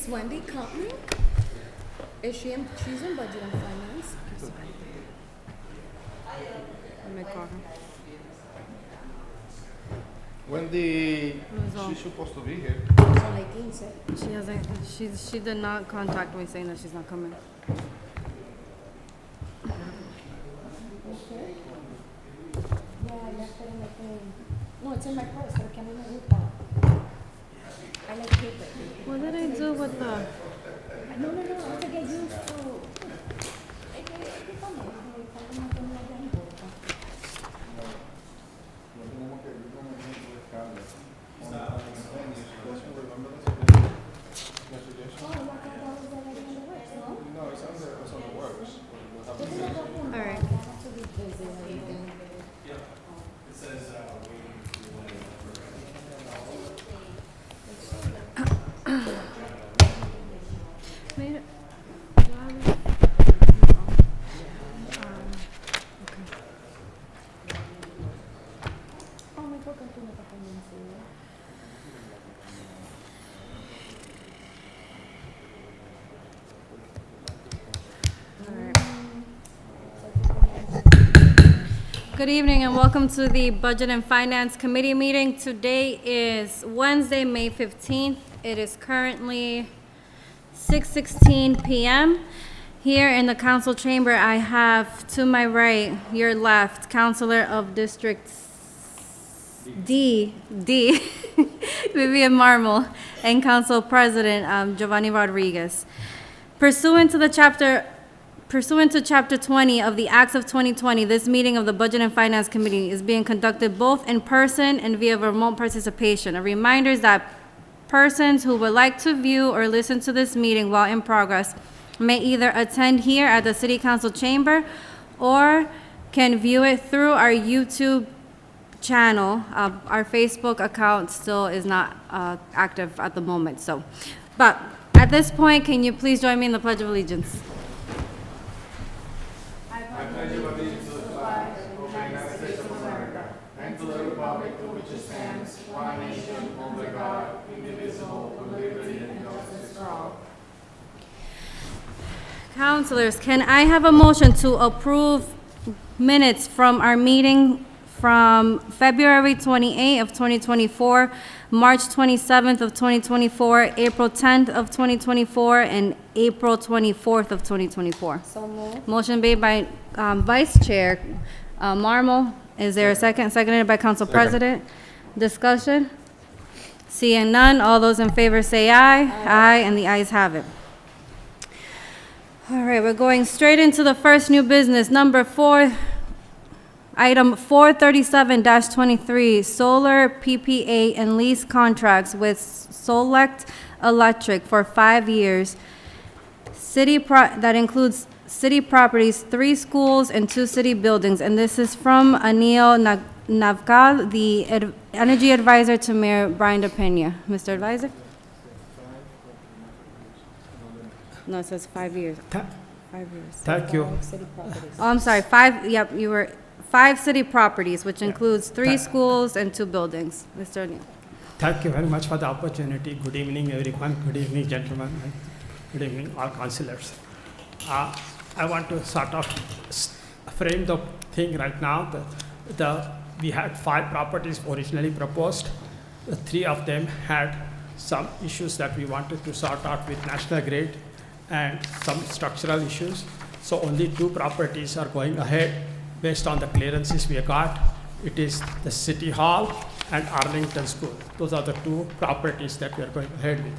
Is Wendy coming? Is she in, she's in budget and finance? Let me call her. Wendy, all. she's supposed to be here. Son like 15. She hasn't. She did not contact me saying that she's not coming. Yeah, I left it in the thing. No, it's in my purse, pero que a mí me gusta. I like paper. What did I do with the? No, I have to get used to. Hay que comer, cuando no tengo ya en boca. Oh, I thought that was already in the works, no? No, it's on the works. All right. I have to revisit everything. Made it. Oh, me toca tú no te convencido. Good evening and welcome to the Budget and Finance Committee meeting. Today is Wednesday, May 15th. It is currently 6:16 p.m. Here in the council chamber, I have to my right, your left, Councilor of District D, Vivian Marmol, and Council President Giovanni Rodriguez. Pursuant to Chapter 20 of the Acts of 2020, this meeting of the Budget and Finance Committee is being conducted both in person and via remote participation. A reminder is that persons who would like to view or listen to this meeting while in progress may either attend here at the City Council chamber or can view it through our YouTube channel. Our Facebook account still is not active at the moment, but at this point, can you please join me in the Pledge of Allegiance? Councilors, can I have a motion to approve minutes from our meeting from February 28th of 2024, March 27th of 2024, April 10th of 2024, and April 24th of 2024? So moved. Motion made by Vice Chair Marmol. Is there a second? Seconded by Council President. Discussion? Seeing none, all those in favor say aye. Aye, and the ayes have it. All right, we're going straight into the first new business, number 4, item 437-23, solar PPA and lease contracts with Solect Electric for 5 years. That includes city properties, 3 schools, and 2 city buildings. And this is from Anil Navkal, the Energy Advisor to Mayor Brian DePena. Mr. Advisor? No, it says 5 years. 5 years. Thank you. Oh, I'm sorry, 5, yep, you were, 5 city properties, which includes 3 schools and 2 buildings. Mr. O'Neill. Thank you very much for the opportunity. Good evening, everyone. Good evening, gentlemen. And good evening, all councillors. I want to sort of frame the thing right now. We had 5 properties originally proposed. 3 of them had some issues that we wanted to sort out with National Grid and some structural issues. So only 2 properties are going ahead based on the clearances we got. It is the City Hall and Arlington School. Those are the 2 properties that we are going ahead with.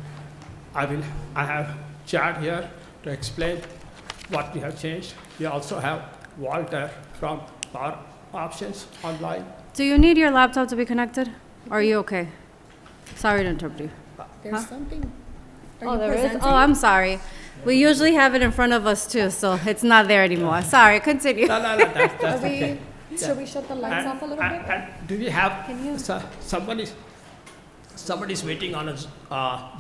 I have Chad here to explain what we have changed. We also have Walter from Power Options online. Do you need your laptop to be connected? Or are you okay? Sorry to interrupt you. There's something. Are Oh, you there is? presenting? Oh, I'm sorry. We usually have it in front of us too, so it's not there anymore. Sorry, continue. No, that's Are okay. should we shut the lights off a little bit? And do we have Can you- somebody's waiting on a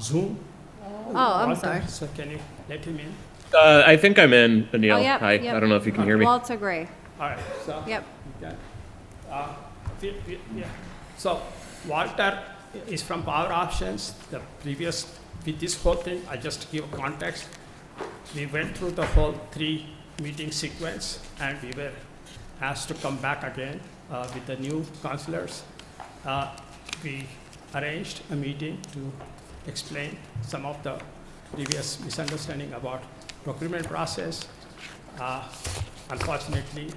Zoom? Oh, I'm Walter, sorry. So can you let him in? I think I'm in, Anil. Oh, yep, Hi. yep. I don't know if you can hear me. Walter Gray. All right. So Yep. okay. Yeah. So Walter is from Power Options. The previous, with this whole thing, I just give context. We went through the whole 3 meeting sequence, and we were asked to come back again with the new councilors. We arranged a meeting to explain some of the previous misunderstanding about procurement process. Unfortunately,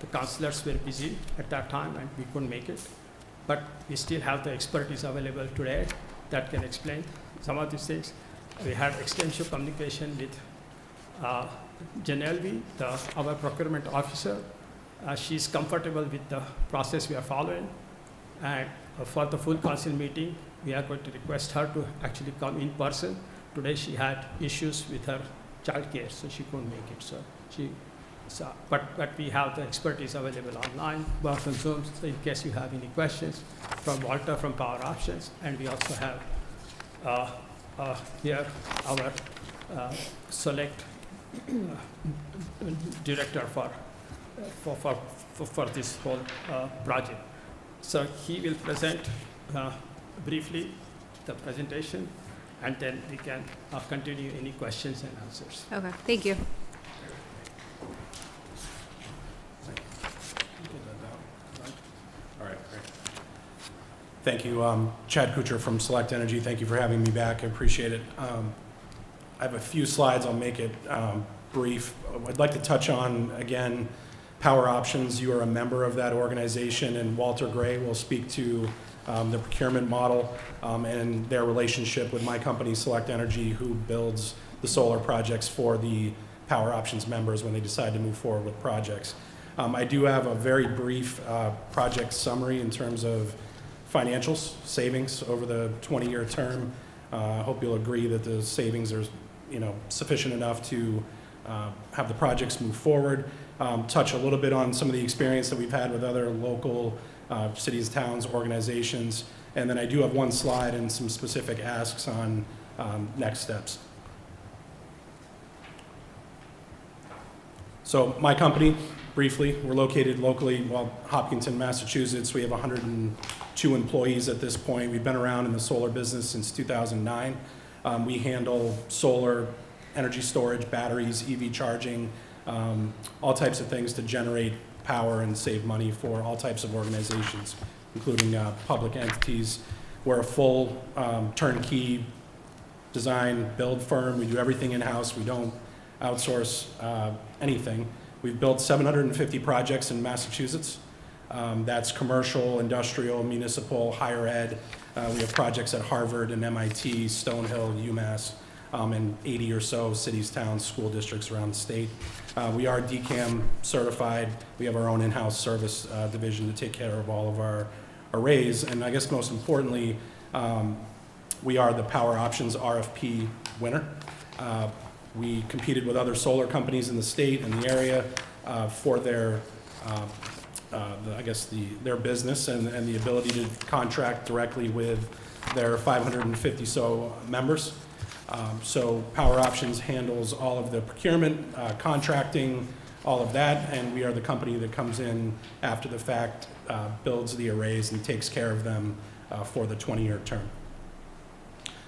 the councilors were busy at that time and we couldn't make it. But we still have the expertise available today that can explain some of these things. We had extensive communication with Janelvi, our procurement officer. She's comfortable with the process we are following. And for the full council meeting, we are going to request her to actually come in person. Today she had issues with her childcare, so she couldn't make it. But we have the expertise available online, both on Zoom, so in case you have any questions, from Walter from Power Options, and we also have here our select director for this whole project. So he will present briefly the presentation, and then we can continue any questions and answers. Okay, thank you. All right, great. Thank you. Chad Kuchar from Select Energy. Thank you for having me back. I appreciate it. I have a few slides. I'll make it brief. I'd like to touch on, again, Power Options. You are a member of that organization, and Walter Gray will speak to the procurement model and their relationship with my company, Select Energy, who builds the solar projects for the Power Options members when they decide to move forward with projects. I do have a very brief project summary in terms of financials, savings over the 20-year term. I hope you'll agree that the savings are, sufficient enough to have the projects move forward. Touch a little bit on some of the experience that we've had with other local cities, towns, organizations, and then I do have one slide and some specific asks on next steps. So my company, briefly, we're located locally, Hopkinton, Massachusetts. We have 102 employees at this point. We've been around in the solar business since 2009. We handle solar, energy storage, batteries, EV charging, all types of things to generate power and save money for all types of organizations, including public entities. We're a full turnkey design build firm. We do everything in-house. We don't outsource anything. We've built 750 projects in Massachusetts. That's commercial, industrial, municipal, higher ed. We have projects at Harvard and MIT, Stonehill, UMass, and 80 or so cities, towns, school districts around the state. We are DCAM certified. We have our own in-house service division to take care of all of our arrays. And I guess most importantly, we are the Power Options RFP winner. We competed with other solar companies in the state and the area for their, their business and the ability to contract directly with their 550 so members. So Power Options handles all of the procurement, contracting, all of that, and we are the company that comes in after the fact, builds the arrays and takes care of them for the 20-year term.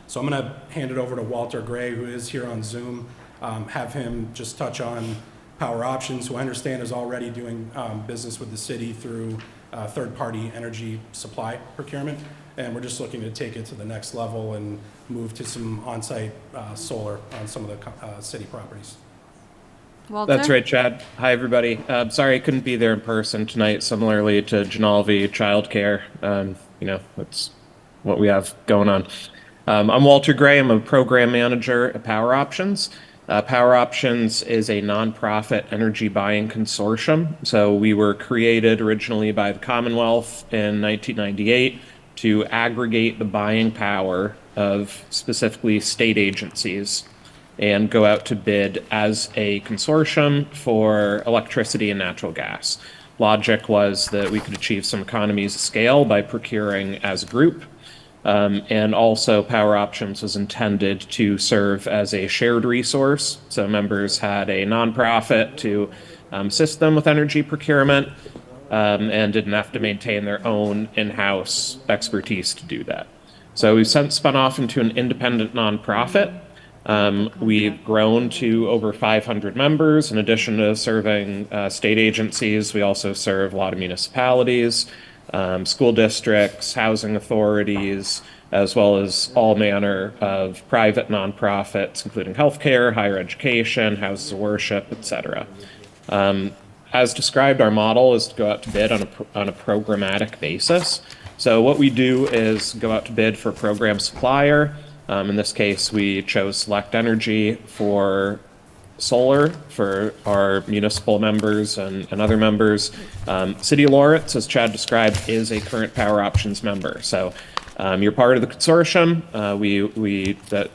So I'm going to hand it over to Walter Gray, who is here on Zoom, have him just touch on Power Options, who I understand is already doing business with the city through third-party energy supply procurement. And we're just looking to take it to the next level and move to some on-site solar on some of the city properties. Walter? That's right, Chad. Hi, everybody. Sorry I couldn't be there in person tonight, similarly to Janalvi Childcare. That's what we have going on. I'm Walter Gray. I'm a program manager at Power Options. Power Options is a nonprofit energy buying consortium. So we were created originally by the Commonwealth in 1998 to aggregate the buying power of specifically state agencies and go out to bid as a consortium for electricity and natural gas. Logic was that we could achieve some economies of scale by procuring as a group. And also Power Options was intended to serve as a shared resource. So members had a nonprofit to assist them with energy procurement. and didn't have to maintain their own in-house expertise to do that. So we've since spun off into an independent nonprofit. We've grown to over 500 members. In addition to serving state agencies, we also serve a lot of municipalities, school districts, housing authorities, as well as all manner of private nonprofits, including healthcare, higher education, houses of worship, etc. As described, our model is to go out to bid on a programmatic basis. So what we do is go out to bid for a program supplier. In this case, we chose Select Energy for solar for our municipal members and other members. City of Lawrence, as Chad described, is a current Power Options member. So you're part of the consortium.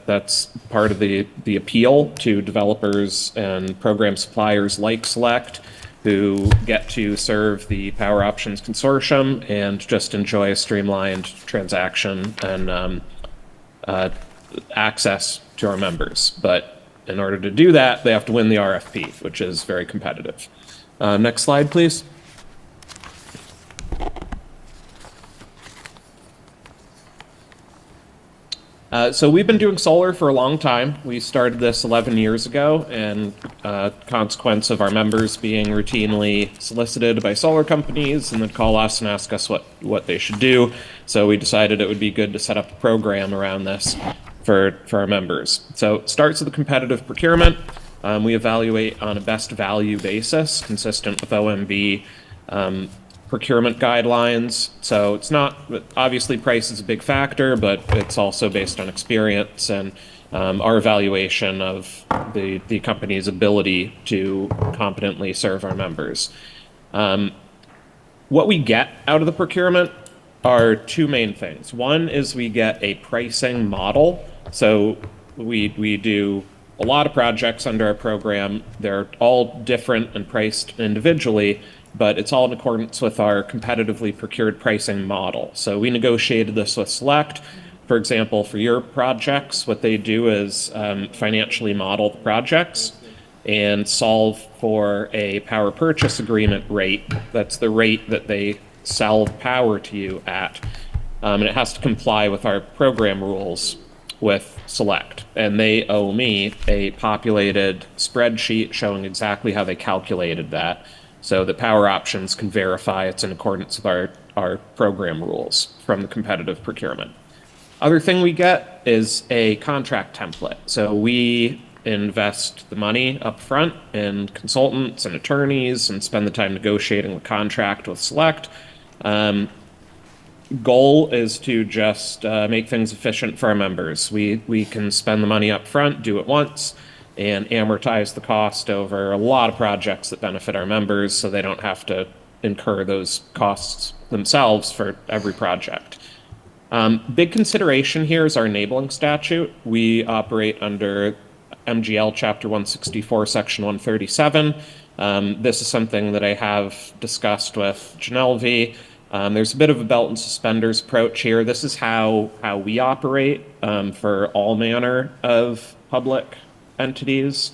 That's part of the appeal to developers and program suppliers like Select, who get to serve the Power Options Consortium and just enjoy a streamlined transaction and access to our members. But in order to do that, they have to win the RFP, which is very competitive. Next slide, please. So we've been doing solar for a long time. We started this 11 years ago, and consequence of our members being routinely solicited by solar companies and then call us and ask us what they should do. So we decided it would be good to set up a program around this for our members. So it starts with a competitive procurement. We evaluate on a best value basis, consistent with OMB procurement guidelines. So it's not, obviously price is a big factor, but it's also based on experience and our evaluation of the company's ability to competently serve our members. What we get out of the procurement are two main things. One is we get a pricing model. So we do a lot of projects under our program. They're all different and priced individually, but it's all in accordance with our competitively procured pricing model. So we negotiated this with Select. For example, for your projects, what they do is financially model the projects and solve for a power purchase agreement rate. That's the rate that they sell power to you at. And it has to comply with our program rules with Select. And they owe me a populated spreadsheet showing exactly how they calculated that, so that Power Options can verify it's in accordance with our program rules from the competitive procurement. Other thing we get is a contract template. So we invest the money up front in consultants and attorneys and spend the time negotiating the contract with Select. Goal is to just make things efficient for our members. We can spend the money up front, do it once, and amortize the cost over a lot of projects that benefit our members, so they don't have to incur those costs themselves for every project. Big consideration here is our enabling statute. We operate under MGL Chapter 164, Section 137. This is something that I have discussed with Janelle. There's a bit of a belt and suspenders approach here. This is how we operate for all manner of public entities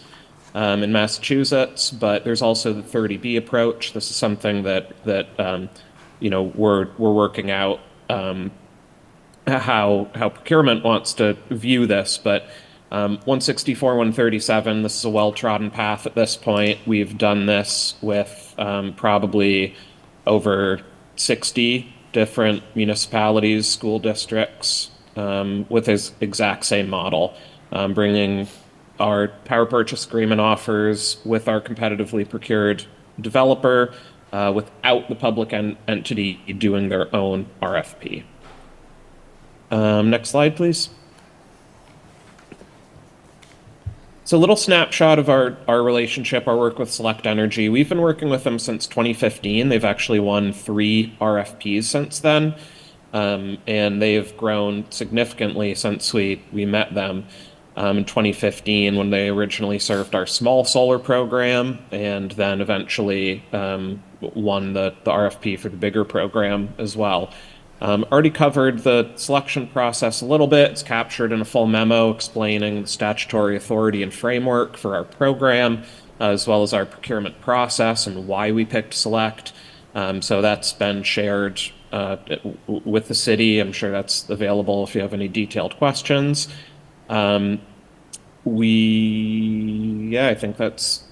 in Massachusetts, but there's also the 30B approach. This is something that we're working out how procurement wants to view this, but 164, 137, this is a well-trodden path at this point. We've done this with probably over 60 different municipalities, school districts, with this exact same model, bringing our power purchase agreement offers with our competitively procured developer without the public entity doing their own RFP. Next slide, please. So a little snapshot of our relationship, our work with Select Energy. We've been working with them since 2015. They've actually won 3 RFPs since then, and they've grown significantly since we met them in 2015 when they originally served our small solar program and then eventually won the RFP for the bigger program as well. Already covered the selection process a little bit. It's captured in a full memo explaining the statutory authority and framework for our program, as well as our procurement process and why we picked Select. So that's been shared with the city. I'm sure that's available if you have any detailed questions. I think that's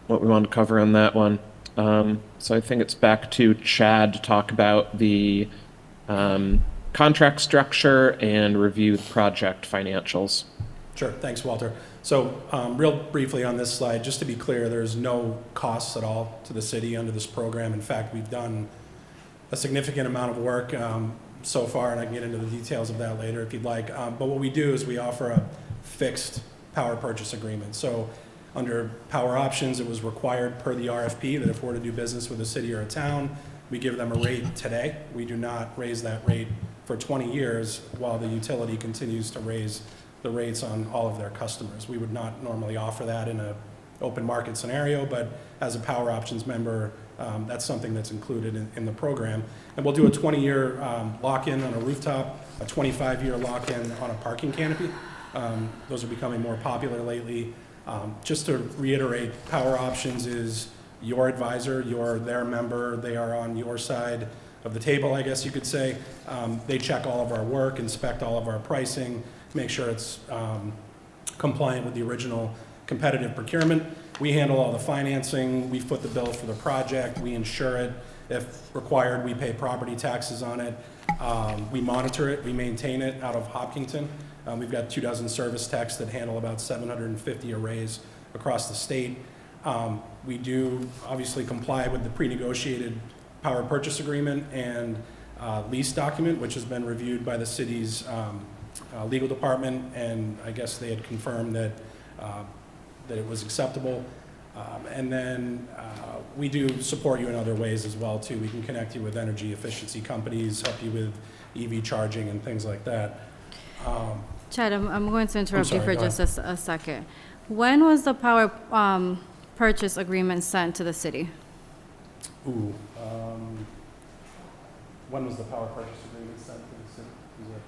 what we want to cover on that one. So I think it's back to Chad to talk about the contract structure and review the project financials. Sure, thanks, Walter. So real briefly on this slide, just to be clear, there's no costs at all to the city under this program. In fact, we've done a significant amount of work so far, and I can get into the details of that later if you'd like. But what we do is we offer a fixed power purchase agreement. So under power options, it was required per the RFP that if we're to do business with a city or a town, we give them a rate today. We do not raise that rate for 20 years while the utility continues to raise the rates on all of their customers. We would not normally offer that in an open market scenario, but as a power options member, that's something that's included in the program. And we'll do a 20-year lock-in on a rooftop, a 25-year lock-in on a parking canopy. Those are becoming more popular lately. Just to reiterate, power options is your advisor, you're their member, they are on your side of the table, I guess you could say. They check all of our work, inspect all of our pricing, make sure it's compliant with the original competitive procurement. We handle all the financing, we foot the bill for the project, we insure it. If required, we pay property taxes on it. We monitor it, we maintain it out of Hopkinton. We've got 24 service techs that handle about 750 arrays across the state. We do obviously comply with the pre-negotiated power purchase agreement and lease document, which has been reviewed by the city's legal department, and I guess they had confirmed that it was acceptable. And then we do support you in other ways as well too. We can connect you with energy efficiency companies, help you with EV charging and things like that. Chad, I'm going to interrupt sorry, you for go just a second. When was the power purchase agreement sent to the city? Ooh, when was the power purchase agreement sent to the city?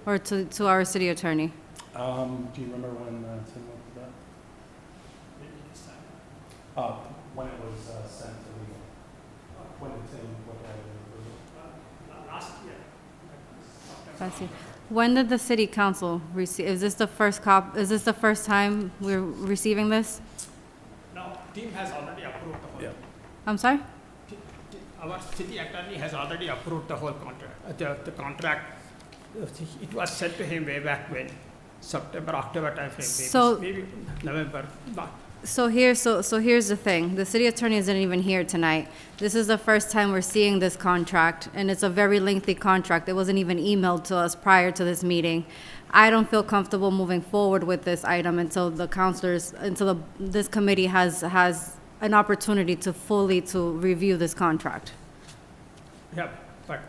Or to our city attorney? Do you remember when Tim looked at that? When it was sent to legal? When did Tim look at it? Last year. Fancy. When did the city council receive, is this the first time we're receiving this? No, team has already approved the whole. Yeah. I'm sorry? Our city attorney has already approved the whole contract. The contract, it was sent to him way back when, September, October timeframe. So- maybe November. But So here's the thing. The city attorney isn't even here tonight. This is the first time we're seeing this contract, and it's a very lengthy contract. It wasn't even emailed to us prior to this meeting. I don't feel comfortable moving forward with this item until this committee has an opportunity to fully review this contract. yeah, but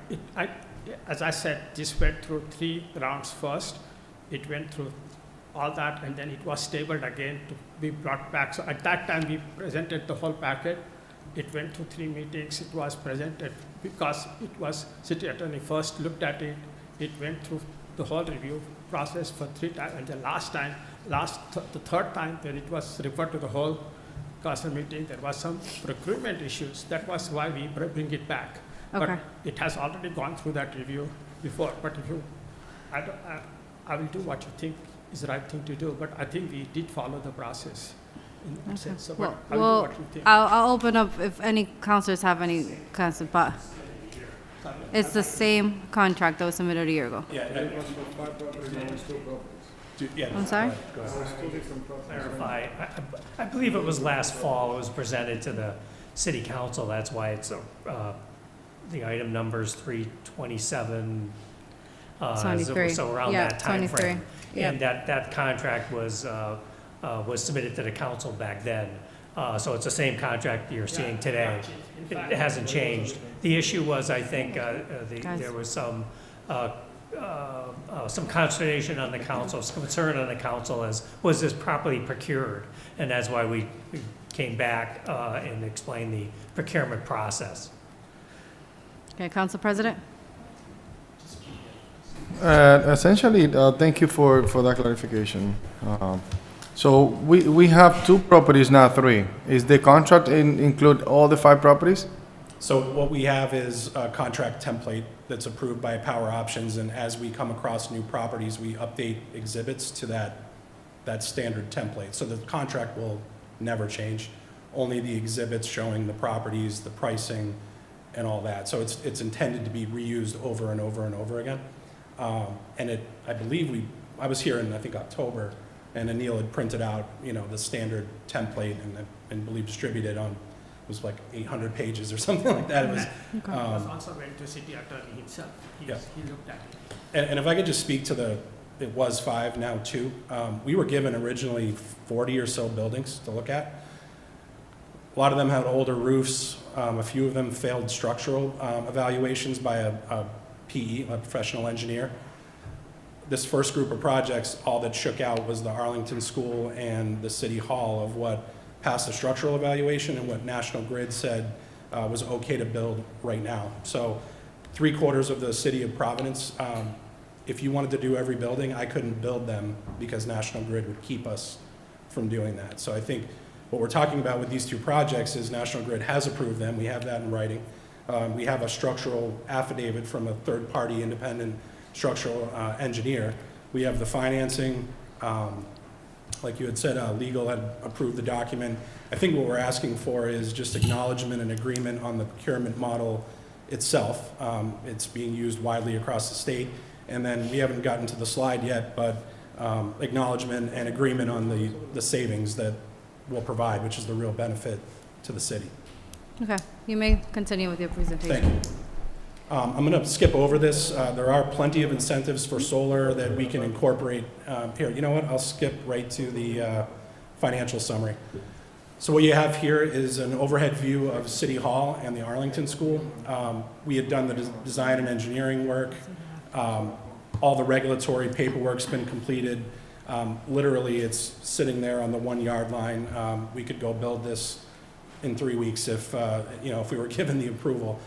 as I said, this went through 3 rounds first. It went through all that, and then it was tabled again to be brought back. So at that time, we presented the whole packet. It went through 3 meetings. It was presented because it was city attorney first looked at it. It went through the whole review process for 3 times, and the the third time, when it was referred to the whole council meeting, there was some procurement issues. That was why we bring it back. Okay. But it has already gone through that review before. But if you, I will do what you think is the right thing to do, but I think we did follow the process in that sense. So, but I will do what you think. I'll open up if any councilors have any concept, but it's the same contract that was submitted a year ago. I'm sorry? Go ahead. Clarify, I believe it was last fall, it was presented to the city council, that's why it's, the item number's 327. 23. So around Yeah, that time 23. frame. Yeah. And that contract was submitted to the council back then. So it's the same contract you're seeing today. It hasn't changed. The issue was, I think, there was some consternation on the council, some concern on the council as, was this properly procured? And that's why we came back and explained the procurement process. Okay, Council President? Essentially, thank you for that clarification. So we have 2 properties, not 3. Is the contract include all the 5 properties? So what we have is a contract template that's approved by Power Options, and as we come across new properties, we update exhibits to that standard template. So the contract will never change, only the exhibits showing the properties, the pricing, and all that. So it's intended to be reused over and over and over again. And I believe I was here in, I think, October, and Anil had printed out, the standard template and believe distributed on, it was like 800 pages or something like that. It was, It was also went to city attorney himself. He looked at it. and if I could just speak to it was 5, now 2. We were given originally 40 or so buildings to look at. A lot of them had older roofs. A few of them failed structural evaluations by a PE, a professional engineer. This first group of projects, all that shook out was the Arlington School and the City Hall of what passed the structural evaluation and what National Grid said was okay to build right now. So 3/4 of the city of Providence, if you wanted to do every building, I couldn't build them because National Grid would keep us from doing that. So I think what we're talking about with these 2 projects is National Grid has approved them. We have that in writing. We have a structural affidavit from a third-party independent structural engineer. We have the financing. Like you had said, legal had approved the document. I think what we're asking for is just acknowledgement and agreement on the procurement model itself. It's being used widely across the state. And then we haven't gotten to the slide yet, but acknowledgement and agreement on the savings that we'll provide, which is the real benefit to the city. Okay, you may continue with your presentation. Thank you. I'm going to skip over this. There are plenty of incentives for solar that we can incorporate. Here, you know what? I'll skip right to the financial summary. So what you have here is an overhead view of City Hall and the Arlington School. We had done the design and engineering work. All the regulatory paperwork's been completed. Literally, it's sitting there on the 1-yard line. We could go build this in 3 weeks if we were given the approval.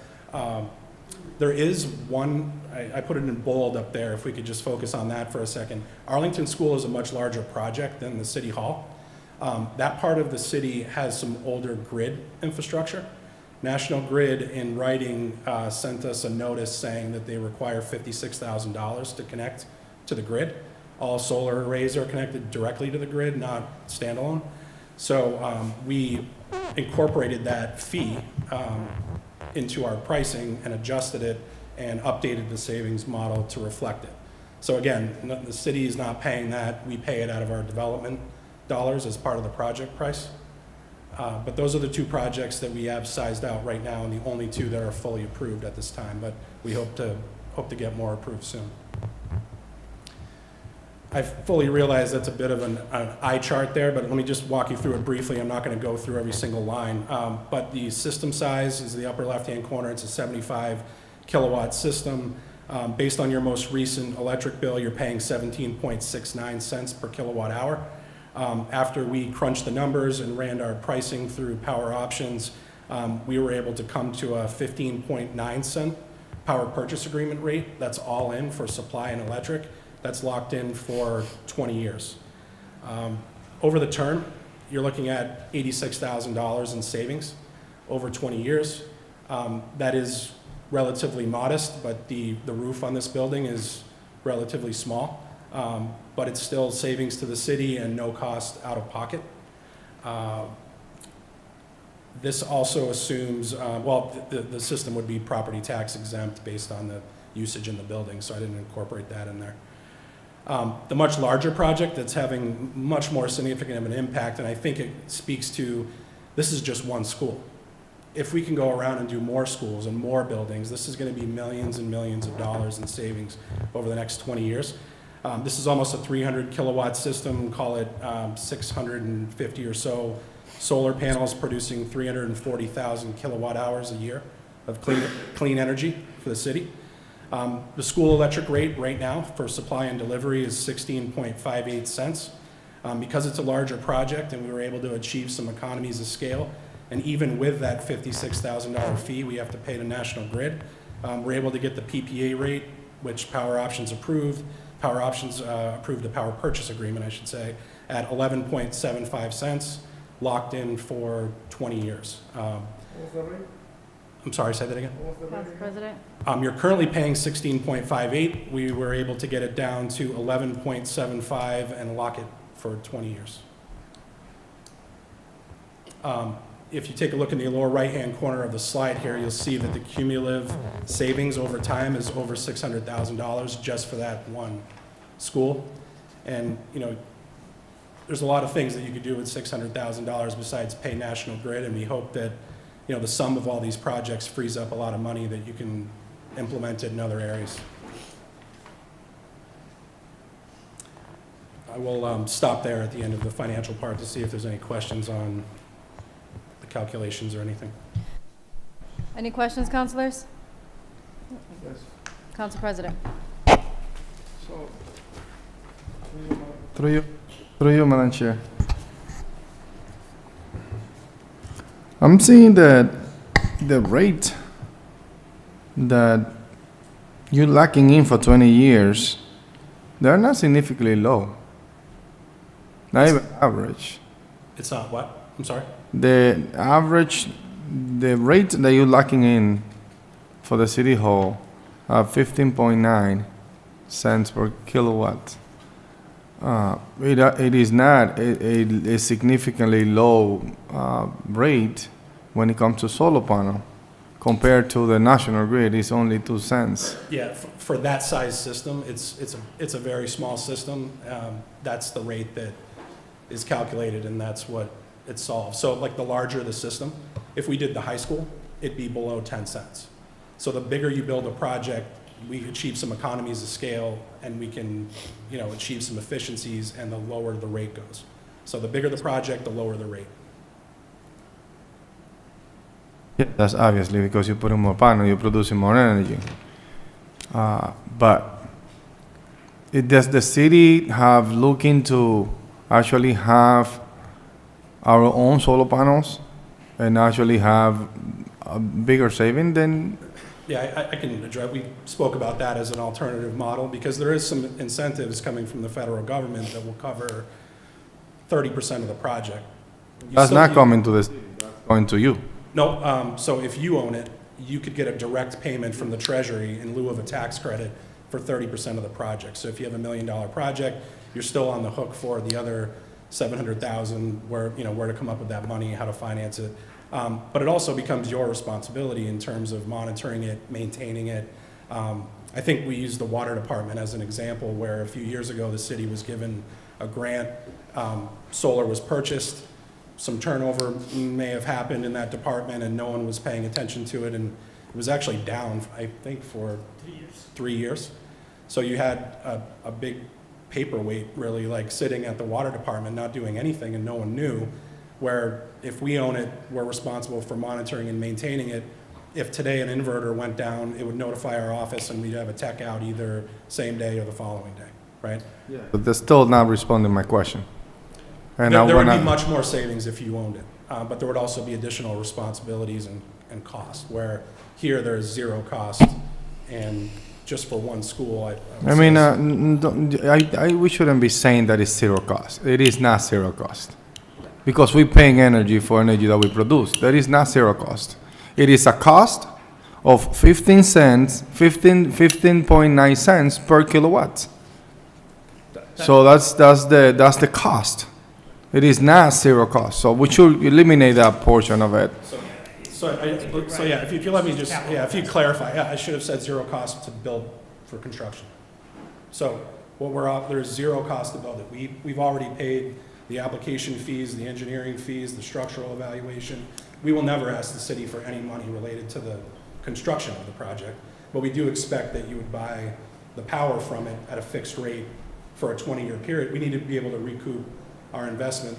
There is one, I put it in bold up there, if we could just focus on that for a second. Arlington School is a much larger project than the City Hall. That part of the city has some older grid infrastructure. National Grid, in writing, sent us a notice saying that they require $56,000 to connect to the grid. All solar arrays are connected directly to the grid, not standalone. So we incorporated that fee into our pricing and adjusted it and updated the savings model to reflect it. So again, the city is not paying that. We pay it out of our development dollars as part of the project price. But those are the 2 projects that we have sized out right now, and the only 2 that are fully approved at this time. But we hope to get more approved soon. I fully realize that's a bit of an eye chart there, but let me just walk you through it briefly. I'm not going to go through every single line. But the system size is the upper left-hand corner. It's a 75 kilowatt system. Based on your most recent electric bill, you're paying 17.69 cents per kilowatt hour. After we crunched the numbers and ran our pricing through Power Options, we were able to come to a 15.9 cent power purchase agreement rate. That's all in for supply and electric. That's locked in for 20 years. Over the term, you're looking at $86,000 in savings over 20 years. That is relatively modest, but the roof on this building is relatively small. But it's still savings to the city and no cost out of pocket. This also assumes, the system would be property tax exempt based on the usage in the building, so I didn't incorporate that in there. The much larger project that's having much more significant of an impact, and I think it speaks to, this is just one school. If we can go around and do more schools and more buildings, this is going to be millions and millions of dollars in savings over the next 20 years. This is almost a 300 kilowatt system, call it 650 or so solar panels producing 340,000 kilowatt hours a year of clean energy for the city. The school electric rate right now for supply and delivery is 16.58 cents. Because it's a larger project and we were able to achieve some economies of scale, and even with that $56,000 fee we have to pay to National Grid, we're able to get the PPA rate, which Power Options approved. Power Options approved a power purchase agreement, I should say, at 11.75 cents, locked in for 20 years. I'm I'm sorry, say that again? Council President? You're currently paying 16.58. We were able to get it down to 11.75 and lock it for 20 years. If you take a look in the lower right-hand corner of the slide here, you'll see that the cumulative savings over time is over $600,000 just for that one school. And, you know, there's a lot of things that you could do with $600,000 besides pay National Grid, and we hope that, you know, the sum of all these projects frees up a lot of money that you can implement it in other areas. I will stop there at the end of the financial part to see if there's any questions on the calculations or anything. Any questions, councilors? Council President? Through you, Madam Chair. I'm seeing that the rate that you're locking in for 20 years, they're not significantly low. Not even average. It's not what? I'm sorry? The average, the rate that you're locking in for the city hall, 15.9 cents per kilowatt. It is not a significantly low rate when it comes to solar panel. Compared to the national grid, it's only 2 cents. Yeah, for that size system, it's a very small system. That's the rate that is calculated, and that's what it solves. So like the larger the system, if we did the high school, it'd be below 10 cents. So the bigger you build a project, we achieve some economies of scale, and we can, you know, achieve some efficiencies, and the lower the rate goes. So the bigger the project, the lower the rate. Yeah, that's obviously because you're putting more panel, you're producing more energy. But does the city have looking to actually have our own solar panels and actually have a bigger saving than? Yeah, I can address, we spoke about that as an alternative model, because there is some incentives coming from the federal government that will cover 30% of the project. That's not coming to the city, that's going to you. No, so if you own it, you could get a direct payment from the treasury in lieu of a tax credit for 30% of the project. So if you have $1 million project, you're still on the hook for the other 700,000, where, you know, where to come up with that money, how to finance it. But it also becomes your responsibility in terms of monitoring it, maintaining it. I think we use the water department as an example, where a few years ago the city was given a grant, solar was purchased, some turnover may have happened in that department and no one was paying attention to it, and it was actually down, I think, for 3 years. So you had a big paperweight really like sitting at the water department not doing anything, and no one knew, where if we own it, we're responsible for monitoring and maintaining it. If today an inverter went down, it would notify our office and we'd have a tech out either same day or the following day, right? Yeah. But they're still not responding to my question. And There would be much more savings if you owned it, but there would also be additional responsibilities and cost, where here there's zero cost, and just for one school, we shouldn't be saying that it's zero cost. It is not zero cost. Because we're paying energy for energy that we produce. That is not zero cost. It is a cost of 15.9 cents per kilowatt. So that's the cost. It is not zero cost. So we should eliminate that portion of it. So yeah, if you let me just, if you clarify, I should have said zero cost to build for construction. So there's zero cost to build it. We've already paid the application fees, the engineering fees, the structural evaluation. We will never ask the city for any money related to the construction of the project, but we do expect that you would buy the power from it at a fixed rate for a 20-year period. We need to be able to recoup our investment.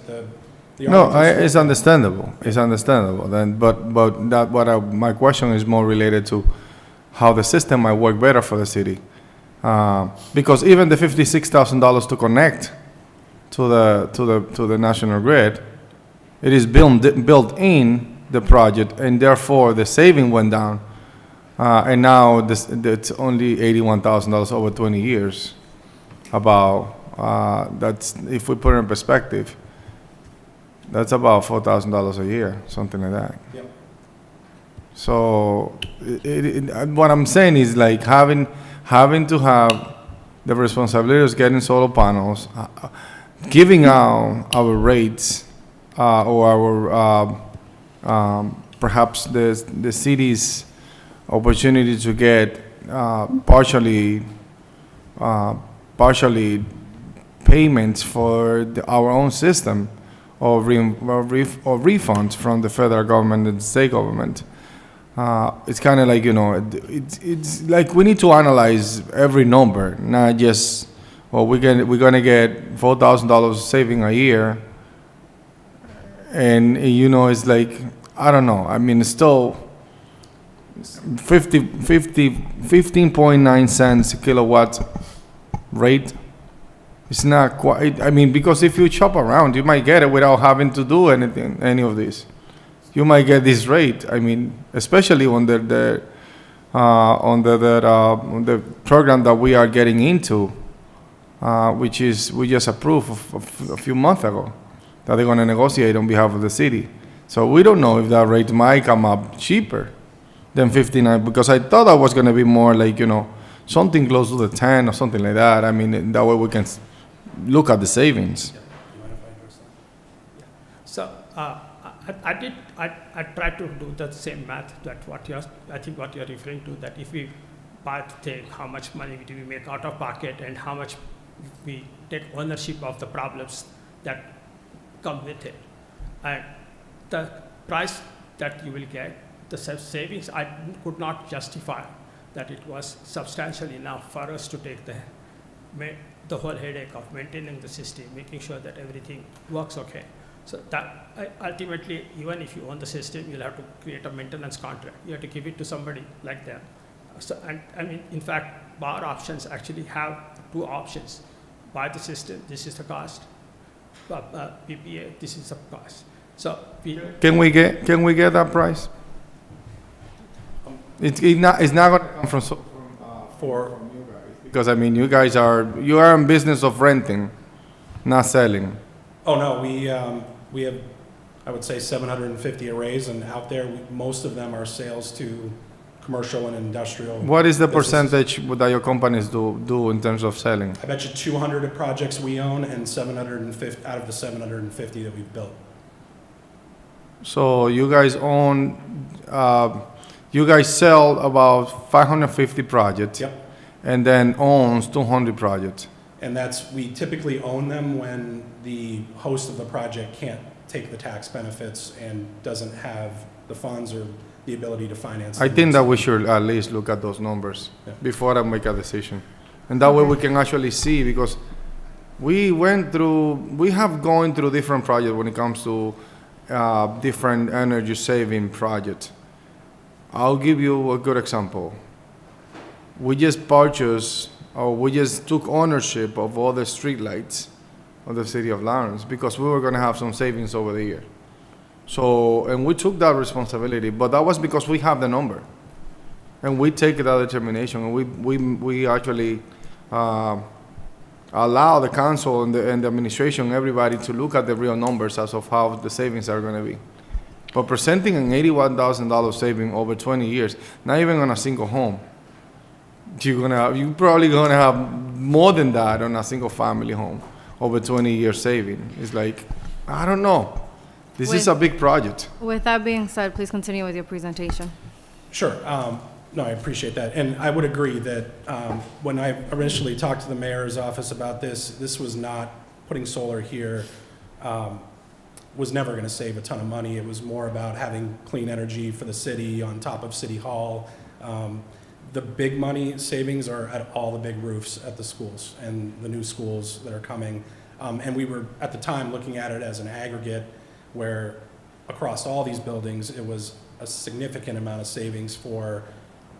It's understandable. It's understandable. My question is more related to how the system might work better for the city, because even the $56,000 to connect to the national grid, it is built in the project, and therefore the saving went down, and now it's only $81,000 over 20 years. That's, if we put it in perspective, that's about $4,000 a year, something like that. Yep. So what I'm saying is like having to have the responsibility of getting solar panels, giving out our rates or our perhaps the city's opportunity to get partially payments for our own system or refunds from the federal government and the state government. It's kind of like, it's like we need to analyze every number, not just, well, we're gonna get $4,000 saving a year. And, it's like, I don't know. I mean, it's still 15.9 cents a kilowatt rate. It's not quite, I mean, because if you shop around, you might get it without having to do any of this. You might get this rate. I mean, especially on the program that we are getting into, which is we just approved a few months ago that they're going to negotiate on behalf of the city. So we don't know if that rate might come up cheaper than 59, because I thought that was going to be more like, something close to the 10 or something like that. I mean, that way we can look at the savings. So I tried to do the same math that what you're referring to, that if we take how much money do we make out of pocket and how much we take ownership of the problems that come with it. And the price that you will get, the savings, I could not justify that it was substantial enough for us to take the whole headache of maintaining the system, making sure that everything works okay. So that ultimately, even if you own the system, you'll have to create a maintenance contract. You have to give it to somebody like them. So, and I mean, in fact, our options actually have two options: buy the system, this is the cost; PPA, this is the cost. So can we get that price? It's not going to come from you guys, because I mean, you are in business of renting, not selling. Oh, no, we have, I would say 750 arrays, and out there, most of them are sales to commercial and industrial. What is the businesses. percentage that your companies do in terms of selling? I bet you 200 projects we own and 750 out of the 750 that we've built. So you guys sell about 550 projects. Yep. And then owns 200 projects. And we typically own them when the host of the project can't take the tax benefits and doesn't have the funds or the ability to finance. I think that we should at least look at those numbers before I make a decision. And that way we can actually see, because we have gone through different projects when it comes to different energy saving projects. I'll give you a good example. We just took ownership of all the streetlights of the city of Lawrence because we were going to have some savings over the year. So, and we took that responsibility, but that was because we have the number. And we take that determination, and we actually allow the council and the administration, everybody, to look at the real numbers as of how the savings are going to be. But presenting an $81,000 saving over 20 years, not even on a single home, you're probably gonna have more than that on a single family home over 20 years saving. It's like, I don't know. This is a big project. With that being said, please continue with your presentation. Sure. No, I appreciate that. And I would agree that when I initially talked to the mayor's office about this was not putting solar here, was never going to save a ton of money. It was more about having clean energy for the city on top of City Hall. The big money savings are at all the big roofs at the schools and the new schools that are coming. And we were, at the time, looking at it as an aggregate where across all these buildings, it was a significant amount of savings for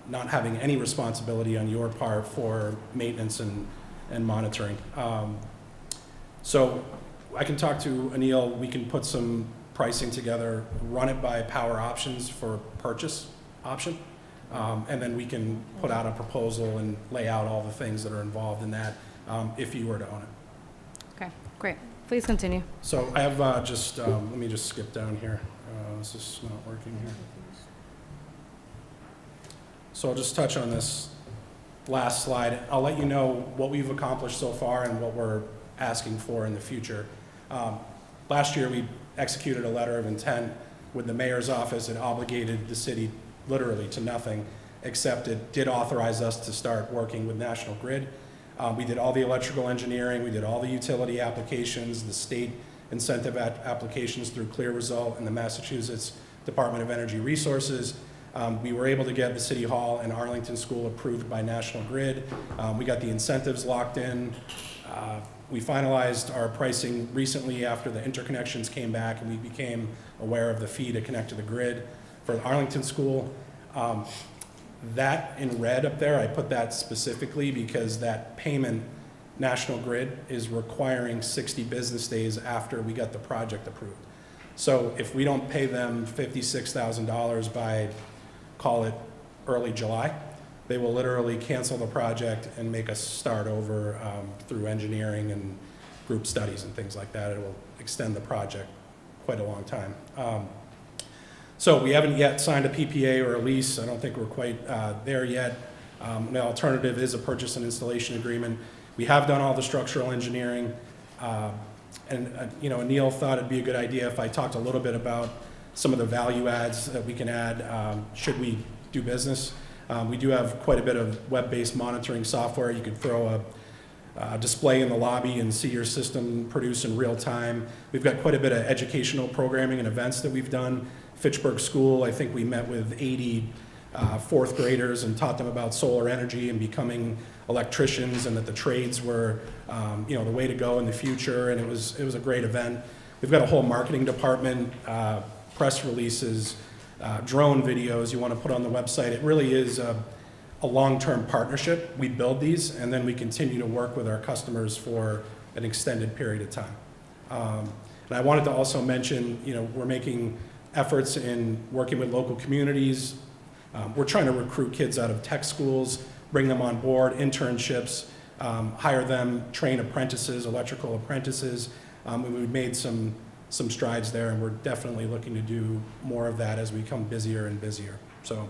not having any responsibility on your part for maintenance and monitoring. So I can talk to Anil, we can put some pricing together, run it by Power Options for purchase option. And then we can put out a proposal and lay out all the things that are involved in that if you were to own it. Okay, great. Please continue. So I have let me just skip down here. This is not working here. So I'll just touch on this last slide. I'll let you know what we've accomplished so far and what we're asking for in the future. Last year, we executed a letter of intent with the mayor's office. It obligated the city literally to nothing, except it did authorize us to start working with National Grid. We did all the electrical engineering, we did all the utility applications, the state incentive applications through Clear Result and the Massachusetts Department of Energy Resources. We were able to get the City Hall and Arlington School approved by National Grid. We got the incentives locked in. We finalized our pricing recently after the interconnections came back and we became aware of the fee to connect to the grid for the Arlington School. That in red up there, I put that specifically because that payment, National Grid is requiring 60 business days after we got the project approved. So if we don't pay them $56,000 by, call it early July, they will literally cancel the project and make us start over through engineering and group studies and things like that. It will extend the project quite a long time. So we haven't yet signed a PPA or a lease. I don't think we're quite there yet. The alternative is a purchase and installation agreement. We have done all the structural engineering. Neil thought it'd be a good idea if I talked a little bit about some of the value adds that we can add should we do business. We do have quite a bit of web-based monitoring software. You could throw a display in the lobby and see your system produce in real time. We've got quite a bit of educational programming and events that we've done. Fitchburg School, I think we met with 80 fourth graders and taught them about solar energy and becoming electricians and that the trades were the way to go in the future, and it was a great event. We've got a whole marketing department, press releases, drone videos you want to put on the website. It really is a long-term partnership. We build these and then we continue to work with our customers for an extended period of time. And I wanted to also mention, we're making efforts in working with local communities. We're trying to recruit kids out of tech schools, bring them on board, internships, hire them, train apprentices, electrical apprentices. We've made some strides there, and we're definitely looking to do more of that as we become busier and busier. So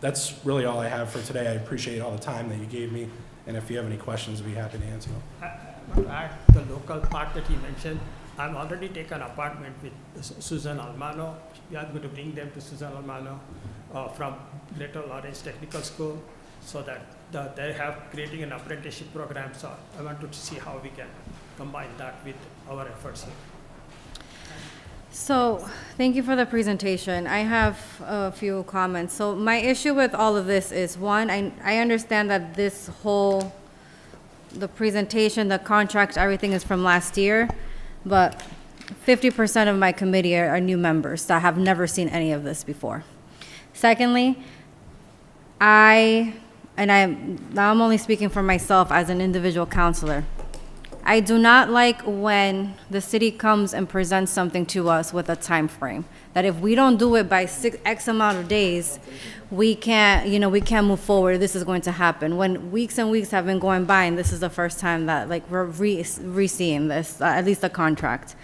that's really all I have for today. I appreciate all the time that you gave me, and if you have any questions, I'd be happy to answer them. I want to add the local part that he mentioned. I'm already taken apartment with Susan Almano. We are going to bring them to Susan Almano from Greater Lawrence Technical School, so that they have creating an apprenticeship program. So I want to see how we can combine that with our efforts here. So, thank you for the presentation. I have a few comments. So, my issue with all of this is, one, I understand that the presentation, the contract, everything is from last year, but 50% of my committee are new members that have never seen any of this before. Secondly, now I'm only speaking for myself as an individual counselor. I do not like when the city comes and presents something to us with a time frame, that if we don't do it by X amount of days, we can't move forward. This is going to happen. When weeks and weeks have been going by, and this is the first time that we're re-seeing this, at least the contract.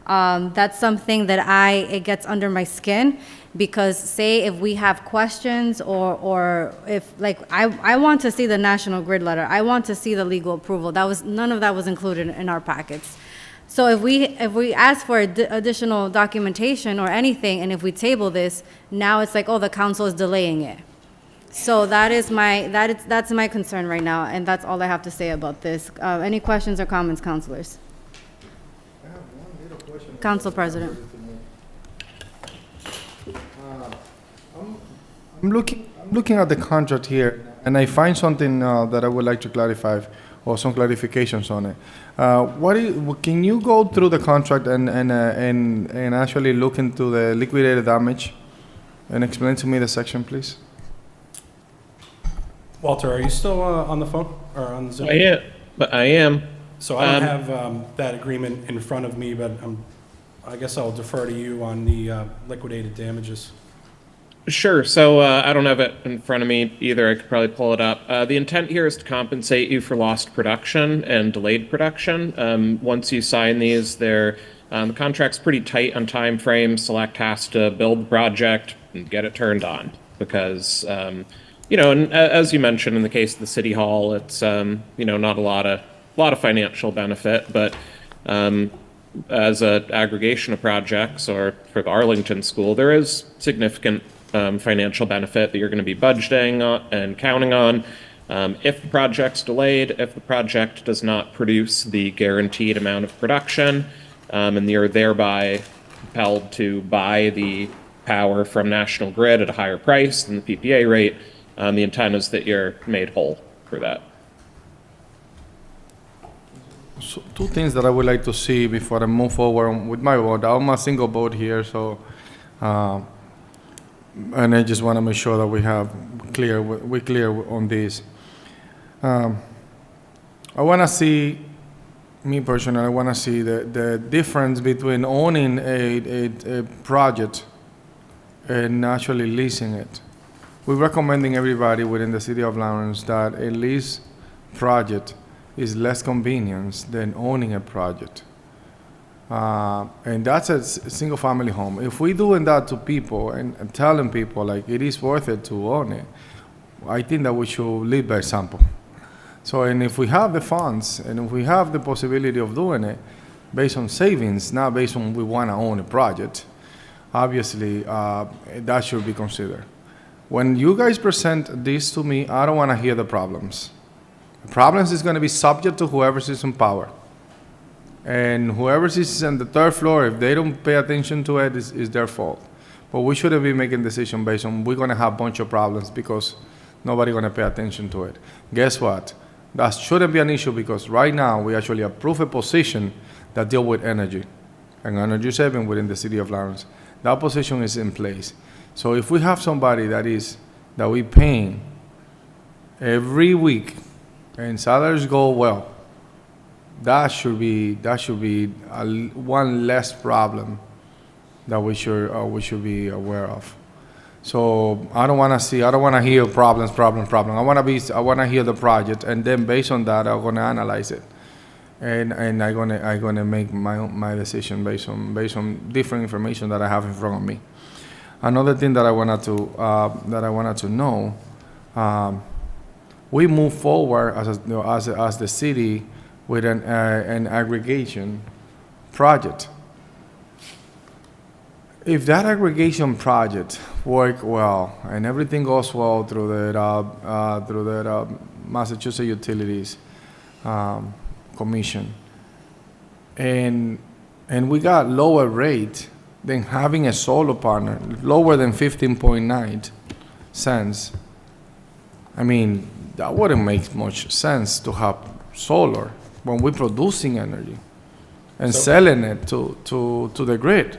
That's something that it gets under my skin, because say if we have questions or if I want to see the National Grid letter, I want to see the legal approval. None of that was included in our packets. So if we ask for additional documentation or anything, and if we table this, now it's the council is delaying it. So that's my concern right now, and that's all I have to say about this. Any questions or comments, councilors? I have one little question. Council President. I'm looking at the contract here, and I find something that I would like to clarify, or some clarifications on it. Can you go through the contract and actually look into the liquidated damage, and explain to me the section, please? Walter, are you still on the phone or on Zoom? I am. So I don't have that agreement in front of me, but I guess I'll defer to you on the liquidated damages. Sure. So I don't have it in front of me either. I could probably pull it up. The intent here is to compensate you for lost production and delayed production. Once you sign these, the contract's pretty tight on time frame. Select has to build the project and get it turned on. because, you know, and as you mentioned, in the case of the city hall, it's, you know, not a lot of financial benefit, but as an aggregation of projects or for the Arlington School, there is significant financial benefit that you're going to be budgeting on and counting on. If the project's delayed, if the project does not produce the guaranteed amount of production, and you're thereby compelled to buy the power from National Grid at a higher price than the PPA rate, the intent is that you're made whole for that. So two things that I would like to see before I move forward with my vote. I'm a single vote here, so, and I just want to make sure that we're clear on this. I want to see, me personally, I want to see the difference between owning a project and actually leasing it. We're recommending everybody within the city of Lawrence that a lease project is less convenience than owning a project. And that's a single family home. If we're doing that to people and telling people like it is worth it to own it, I think that we should lead by example. So, and if we have the funds and if we have the possibility of doing it based on savings, not based on we want to own a project, obviously that should be considered. When you guys present this to me, I don't want to hear the problems. The problems is going to be subject to whoever is in power. And whoever is on the third floor, if they don't pay attention to it, is their fault. But we shouldn't be making decisions based on we're going to have a bunch of problems because nobody going to pay attention to it. Guess what? That shouldn't be an issue because right now we actually approve a position that deal with energy and energy saving within the city of Lawrence. That position is in place. So if we have somebody that we paying every week and salaries go well, that should be one less problem that we should be aware of. So I don't want to hear problems. I want to hear the project, and then based on that, I'm going to analyze it, and I'm going to make my decision based on different information that I have in front of me. Another thing that I wanted to know, we move forward as the city with an aggregation project. If that aggregation project work well and everything goes well through the Massachusetts Utilities Commission, and we got lower rate than having a solar partner, lower than 15.9 cents. I mean, that wouldn't make much sense to have solar when we're producing energy and selling it to the grid.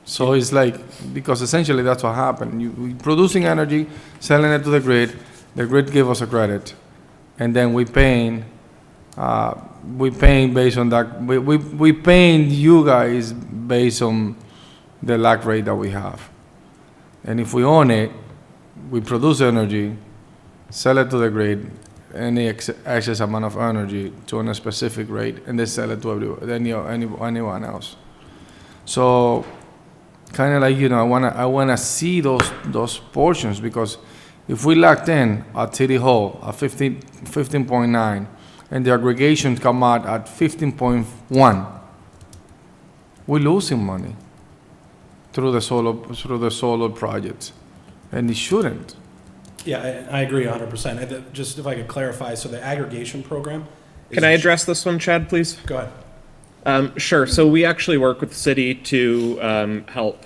So it's like, because essentially that's what happened. We producing energy, selling it to the grid give us a credit, and then we paying based on that. We paying you guys based on the lag rate that we have. And if we own it, we produce energy, sell it to the grid, any excess amount of energy to a specific rate, and then sell it to anyone else. So kind of like, I wanna see those portions, because if we locked in at City Hall at 15.9 and the aggregation come out at 15.1, we're losing money through the solar projects, and it shouldn't. Yeah, I agree 100%. Just if I could clarify, so the aggregation program. Can I address this one, Chad, please? Go ahead. Sure. So we actually work with the city to help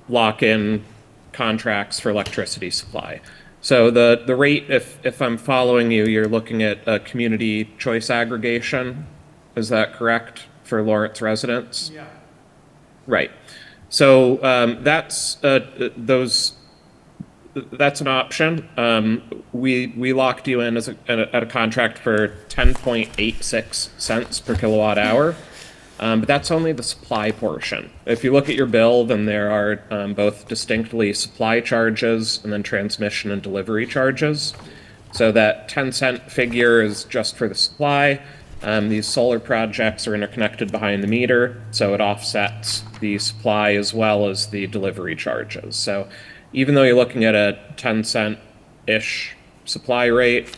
lock in contracts for electricity supply. So the rate, if I'm following you, you're looking at a community choice aggregation. Is that correct for Lawrence residents? Yeah. Right. So that's an option. We locked you in at a contract for 10.86 cents per kilowatt hour. But that's only the supply portion. If you look at your bill, then there are both distinctly supply charges and then transmission and delivery charges. So that 10-cent figure is just for the supply. These solar projects are interconnected behind the meter, so it offsets the supply as well as the delivery charges. So even though you're looking at a 10-cent-ish supply rate,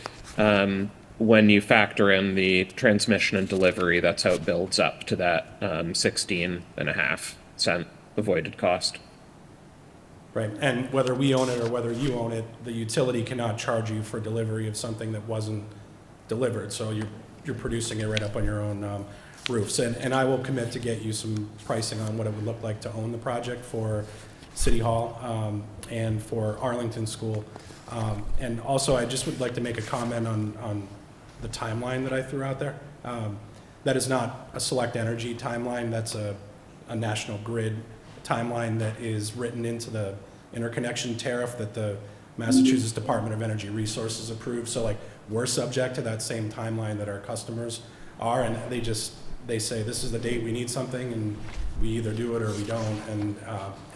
when you factor in the transmission and delivery, that's how it builds up to that 16.5-cent avoided cost. Right, and whether we own it or whether you own it, the utility cannot charge you for delivery of something that wasn't delivered, so you're producing it right up on your own roofs. And I will commit to get you some pricing on what it would look like to own the project for City Hall and for Arlington School. And also, I just would like to make a comment on the timeline that I threw out there. That is not a Select Energy timeline, that's a National Grid timeline that is written into the interconnection tariff that the Massachusetts Department of Energy Resources approved. So like, we're subject to that same timeline that our customers are, and they say, this is the date we need something, and we either do it or we don't. And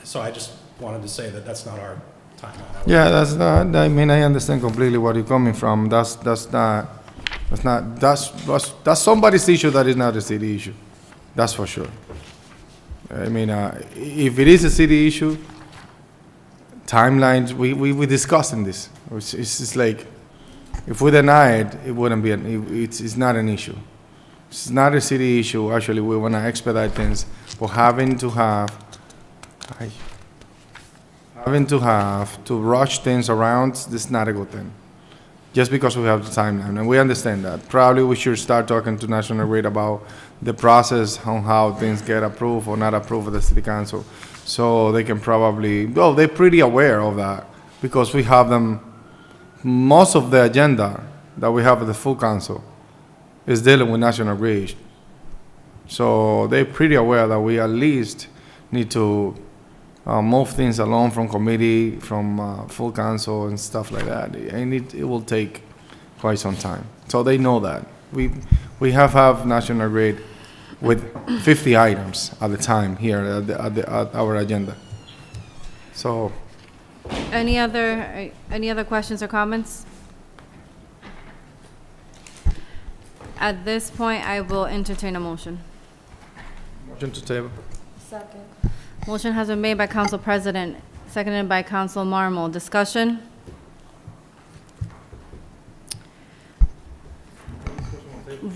so I just wanted to say that that's not our timeline. Yeah, that's not, I mean, I understand completely where you're coming from. That's somebody's issue that is not a city issue. That's for sure. I mean, if it is a city issue, timelines, we discussing this. It's just like, if we deny it, it wouldn't be, it's not an issue. It's not a city issue. Actually, we want to expedite things, but having to rush things around, this is not a good thing. Just because we have the timeline, and we understand that. Probably we should start talking to National Grid about the process on how things get approved or not approved at the city council. So they can probably, well, they're pretty aware of that because we have them, most of the agenda that we have at the full council is dealing with National Grid. So they're pretty aware that we at least need to move things along from committee, from full council and stuff like that. And it will take quite some time. So they know that. We have National Grid with 50 items at the time here at our agenda. So. Any other questions or comments? At this point, I will entertain a motion. Motion to table. Second. Motion has been made by Council President, seconded by Council Marmol. Discussion?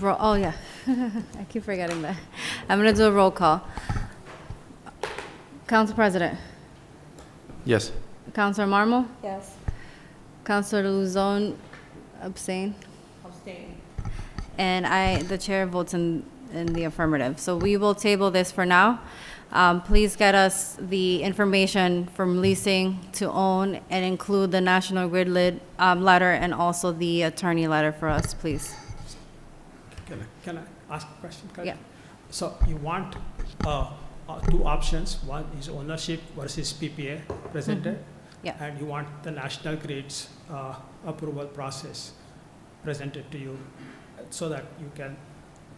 Oh, yeah. I keep forgetting that. I'm going to do a roll call. Council President? Yes. Councilor Marmol? Yes. Councilor Luzon, abstain? Abstain. And the chair votes in the affirmative. So we will table this for now. Please get us the information from leasing to own and include the National Grid letter and also the attorney letter for us, please. Can I ask a question? Yeah. So you want two options. One is ownership versus PPA presented. Yeah. And you want the National Grid's approval process presented to you so that you can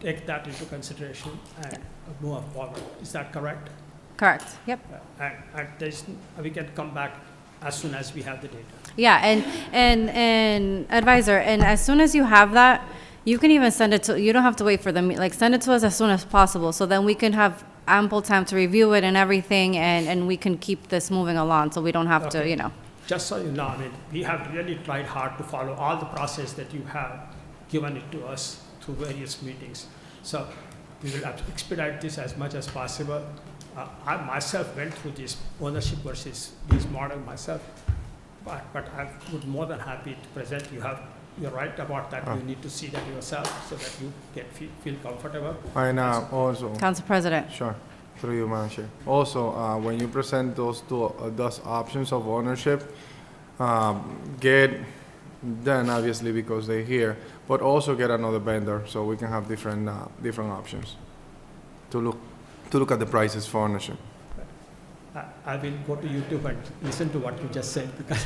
take that into consideration and move forward. Is that correct? Correct. Yep. And we can come back as soon as we have the data. Yeah, and advisor, and as soon as you have that, you can even send it to, you don't have to wait for them, like send it to us as soon as possible so then we can have ample time to review it and everything and we can keep this moving along so we don't have to, you know. Just so you know, I mean, we have really tried hard to follow all the process that you have given it to us through various meetings. So we will expedite this as much as possible. I myself went through this ownership versus lease model myself, but I would more than happy to present. You're right about that. You need to see that yourself so that you get feel comfortable. And also. Council President. Sure, through you, Madam Chair. Also, when you present those options of ownership, get them obviously because they're here, but also get another vendor so we can have different options to look at the prices for ownership. I will go to YouTube and listen to what you just said because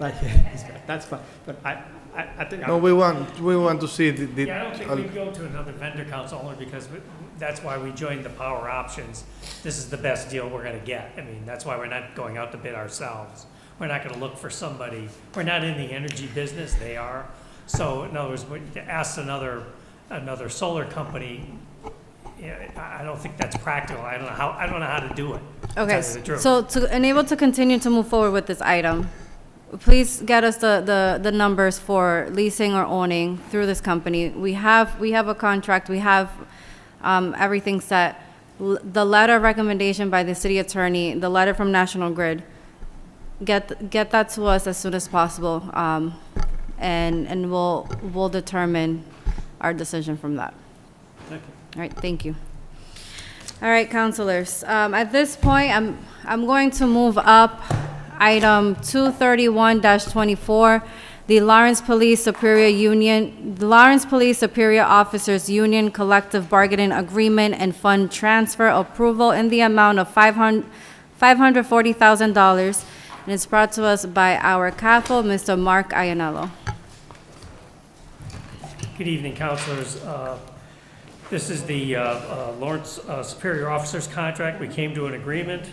right here is bad. That's fine. But I think No, we want to see the. Yeah, I don't think we go to another vendor council only because that's why we joined the Power Options. This is the best deal we're gonna get. I mean, that's why we're not going out to bid ourselves. We're not gonna look for somebody, we're not in the energy business, they are. So in other words, when you ask another solar company, yeah, I don't think that's practical. I don't know how to do it. Okay, tell you the truth. so to enable to continue to move forward with this item, please get us the numbers for leasing or owning through this company. We have a contract, we have everything set. The letter of recommendation by the city attorney, the letter from National Grid, get that to us as soon as possible, and we'll determine our decision from that. Thank you. All right, thank you. All right, counselors, at this point, I'm going to move up item 231-24, the Lawrence Police Superior Officers Union Collective Bargaining Agreement and Fund Transfer Approval in the amount of $540,000, and it's brought to us by our CAFO, Mr. Mark Ianello. Good evening, councilors. This is the Lawrence Superior Officers contract. We came to an agreement.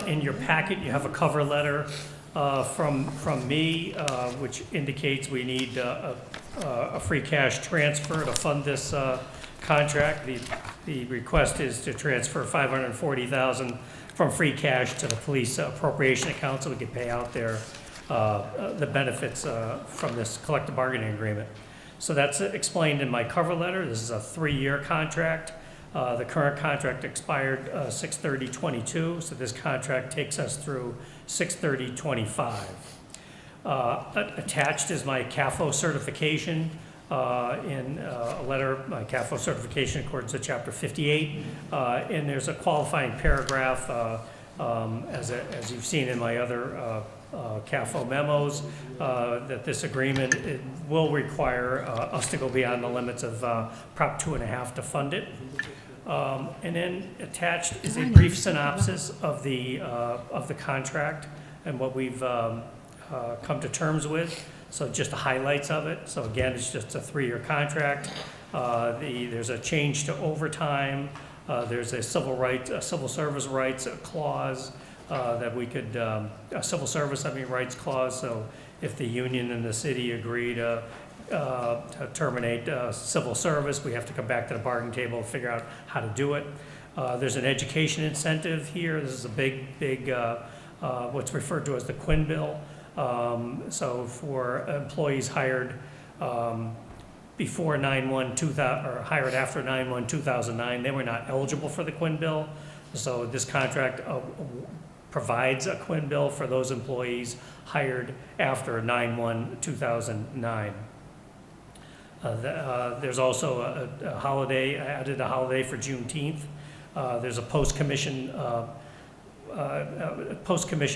In your packet, you have a cover letter from me, which indicates we need a free cash transfer to fund this contract. The request is to transfer $540,000 from free cash to the police appropriation account so we can pay out the benefits from this collective bargaining agreement. So that's explained in my cover letter. This is a 3-year contract. The current contract expired 6/30/22, so this contract takes us through 6/30/25. Attached is my CAFO certification in a letter, my CAFO certification according to Chapter 58, and there's a qualifying paragraph, as you've seen in my other CAFO memos, that this agreement it will require us to go beyond the limits of Prop 2.5 to fund it. And then attached is a brief synopsis of the contract and what we've come to terms with. So just the highlights of it. So again, it's just a 3-year contract. There's a change to overtime. There's a civil service rights clause that we could, a civil service rights clause. So if the union and the city agree to terminate civil service, we have to come back to the bargaining table and figure out how to do it. There's an education incentive here. This is a big, what's referred to as the Quinn Bill. So for employees hired before 9/1/2000 or hired after 9/1/2009, they were not eligible for the Quinn Bill. So this contract provides a Quinn Bill for those employees hired after 9/1/2009. There's also a holiday, I added a holiday for Juneteenth. There's a post-commission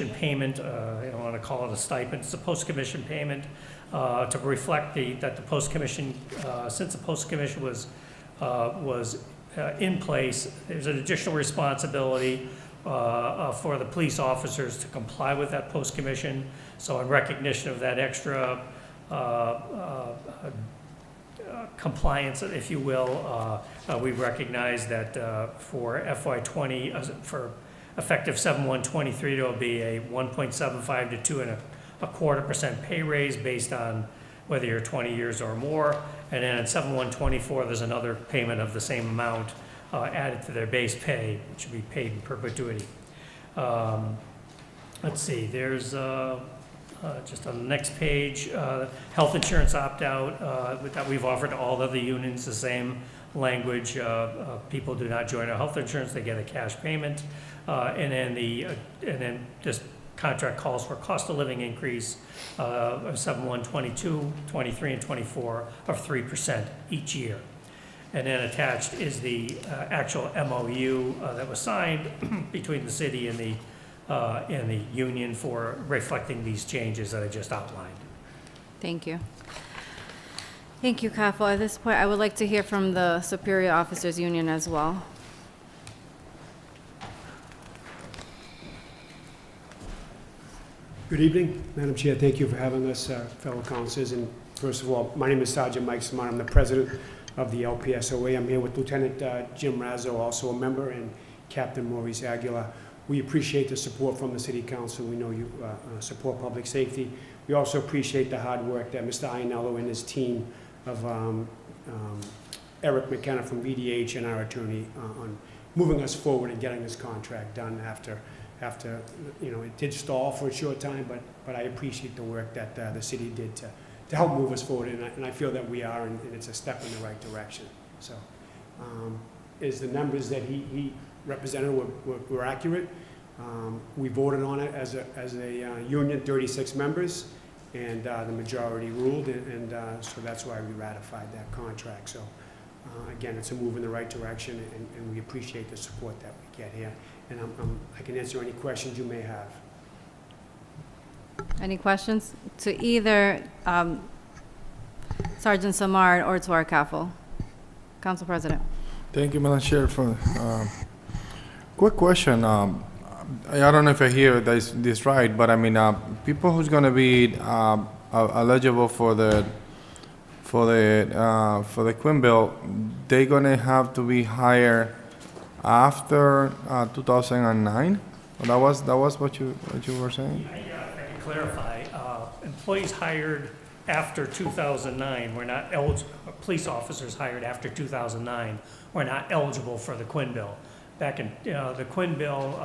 payment, I don't want to call it a stipend, it's a post-commission payment to reflect that the post-commission, since the post-commission was in place, there's an additional responsibility for the police officers to comply with that post-commission. So in recognition of that extra compliance, if you will, we recognize that for FY20, for effective 7/1/23, there will be a 1.75 to 2.25% pay raise based on whether you're 20 years or more. And then at 7/1/24, there's another payment of the same amount added to their base pay, which should be paid in perpetuity. Let's see, there's just on the next page, health insurance opt-out that we've offered to all the other unions, the same language. People do not join our health insurance, they get a cash payment. And then this contract calls for cost of living increase of 7/1/22, 23, and 24 of 3% each year. And then attached is the actual MOU that was signed between the city and the union for reflecting these changes that I just outlined. Thank you. Thank you, CAFO. At this point, I would like to hear from the Superior Officers Union as well. Good evening, Madam Chair. Thank you for having us, fellow councilors. And first of all, my name is Sergeant Mike Simon. I'm the president of the LPSOA. I'm here with Lieutenant Jim Razzo, also a member, and Captain Maurice Aguilar. We appreciate the support from the City Council. We know you support public safety. We also appreciate the hard work that Mr. Ianello and his team of Eric McKenna from VDH and our attorney on moving us forward and getting this contract done after, it did stall for a short time, but I appreciate the work that the city did to help move us forward, and I feel that we are, and it's a step in the right direction. So, is the numbers that he represented were accurate? We voted on it as a union, 36 members, and the majority ruled, and so that's why we ratified that contract. So, again, it's a move in the right direction, and we appreciate the support that we get here. And I can answer any questions you may have. Any questions to either Sergeant Samard or to our CAFO? Council President. Thank you, Madam Chair. For quick question. I don't know if I hear this right, but I mean, people who's going to be eligible for the Quinn bill, they're going to have to be hired after 2009. That was what you were saying. Yeah, if I can clarify, employees hired after 2009 were not eligible, police officers hired after 2009 were not eligible for the Quinn bill. Back in, the Quinn bill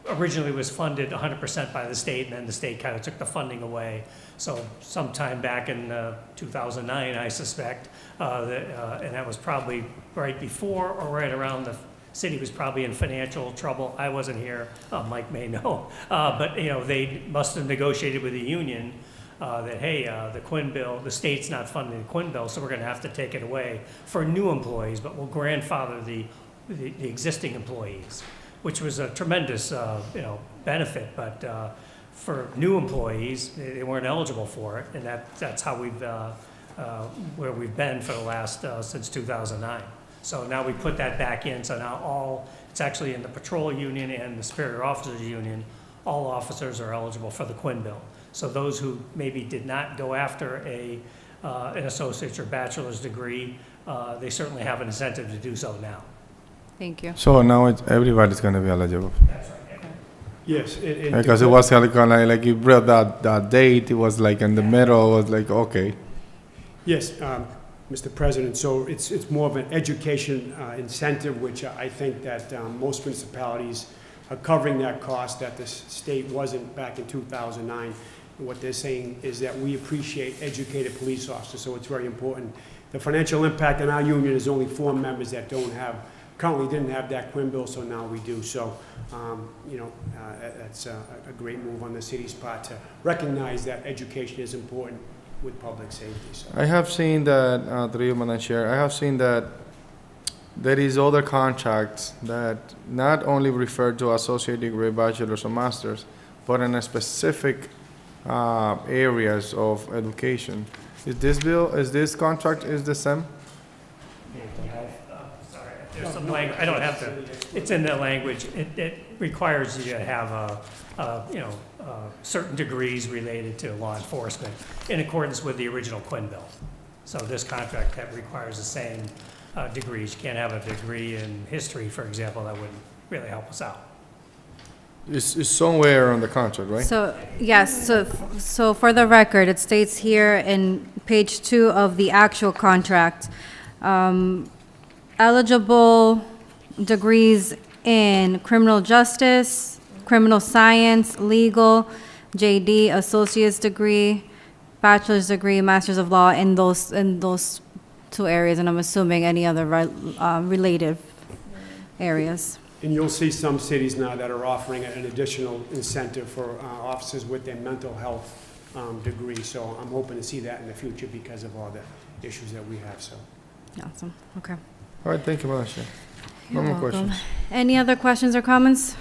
originally was funded 100% by the state, and then the state kind of took the funding away. So sometime back in 2009, I suspect, and that was probably right before or right around the city was probably in financial trouble. I wasn't here, Mike may know, but they must have negotiated with the union that, hey, the Quinn bill, the state's not funding the Quinn bill, so we're gonna have to take it away for new employees, but we'll grandfather the existing employees, which was a tremendous, benefit, but for new employees, they weren't eligible for it, and that's how where we've been for the last, since 2009. So now we put that back in, so now it's actually in the patrol union and the superior officers union, all officers are eligible for the Quinn bill. So those who maybe did not go after an associate's or bachelor's degree, they certainly have an incentive to do so now. Thank you. So now everybody's going to be eligible. That's right. Yes. Because it was kind of like you brought that date, it was like in the middle, it was like, okay. Yes, Mr. President, so it's more of an education incentive, which I think that most municipalities are covering that cost that the state wasn't back in 2009. What they're saying is that we appreciate educated police officers, so it's very important. The financial impact on our union is only 4 members that currently didn't have that Quinn bill, so now we do. So, that's a great move on the city's part to recognize that education is important with public safety. So. I have seen that, through you, Madam Chair, I have seen that there is other contracts that not only refer to associate degree, bachelor's, or master's, but in a specific areas of education. Is this contract is the same? Sorry, there's some language, I don't have it's in the language. It requires you to have certain degrees related to law enforcement in accordance with the original Quinn bill. So this contract requires the same degrees. You can't have a degree in history, for example, that wouldn't really help us out. It's somewhere on the contract, right? So, yes, so for the record, it states here in page 2 of the actual contract, eligible degrees in criminal justice, criminal science, legal, JD, associate's degree, bachelor's degree, master's of law in those 2 areas, and I'm assuming any other related areas. And you'll see some cities now that are offering an additional incentive for officers with their mental health degree. So I'm hoping to see that in the future because of all the issues that we have. So. Awesome, okay. All right, thank you, Madam Chair. No You're more welcome. questions. Any other questions or comments?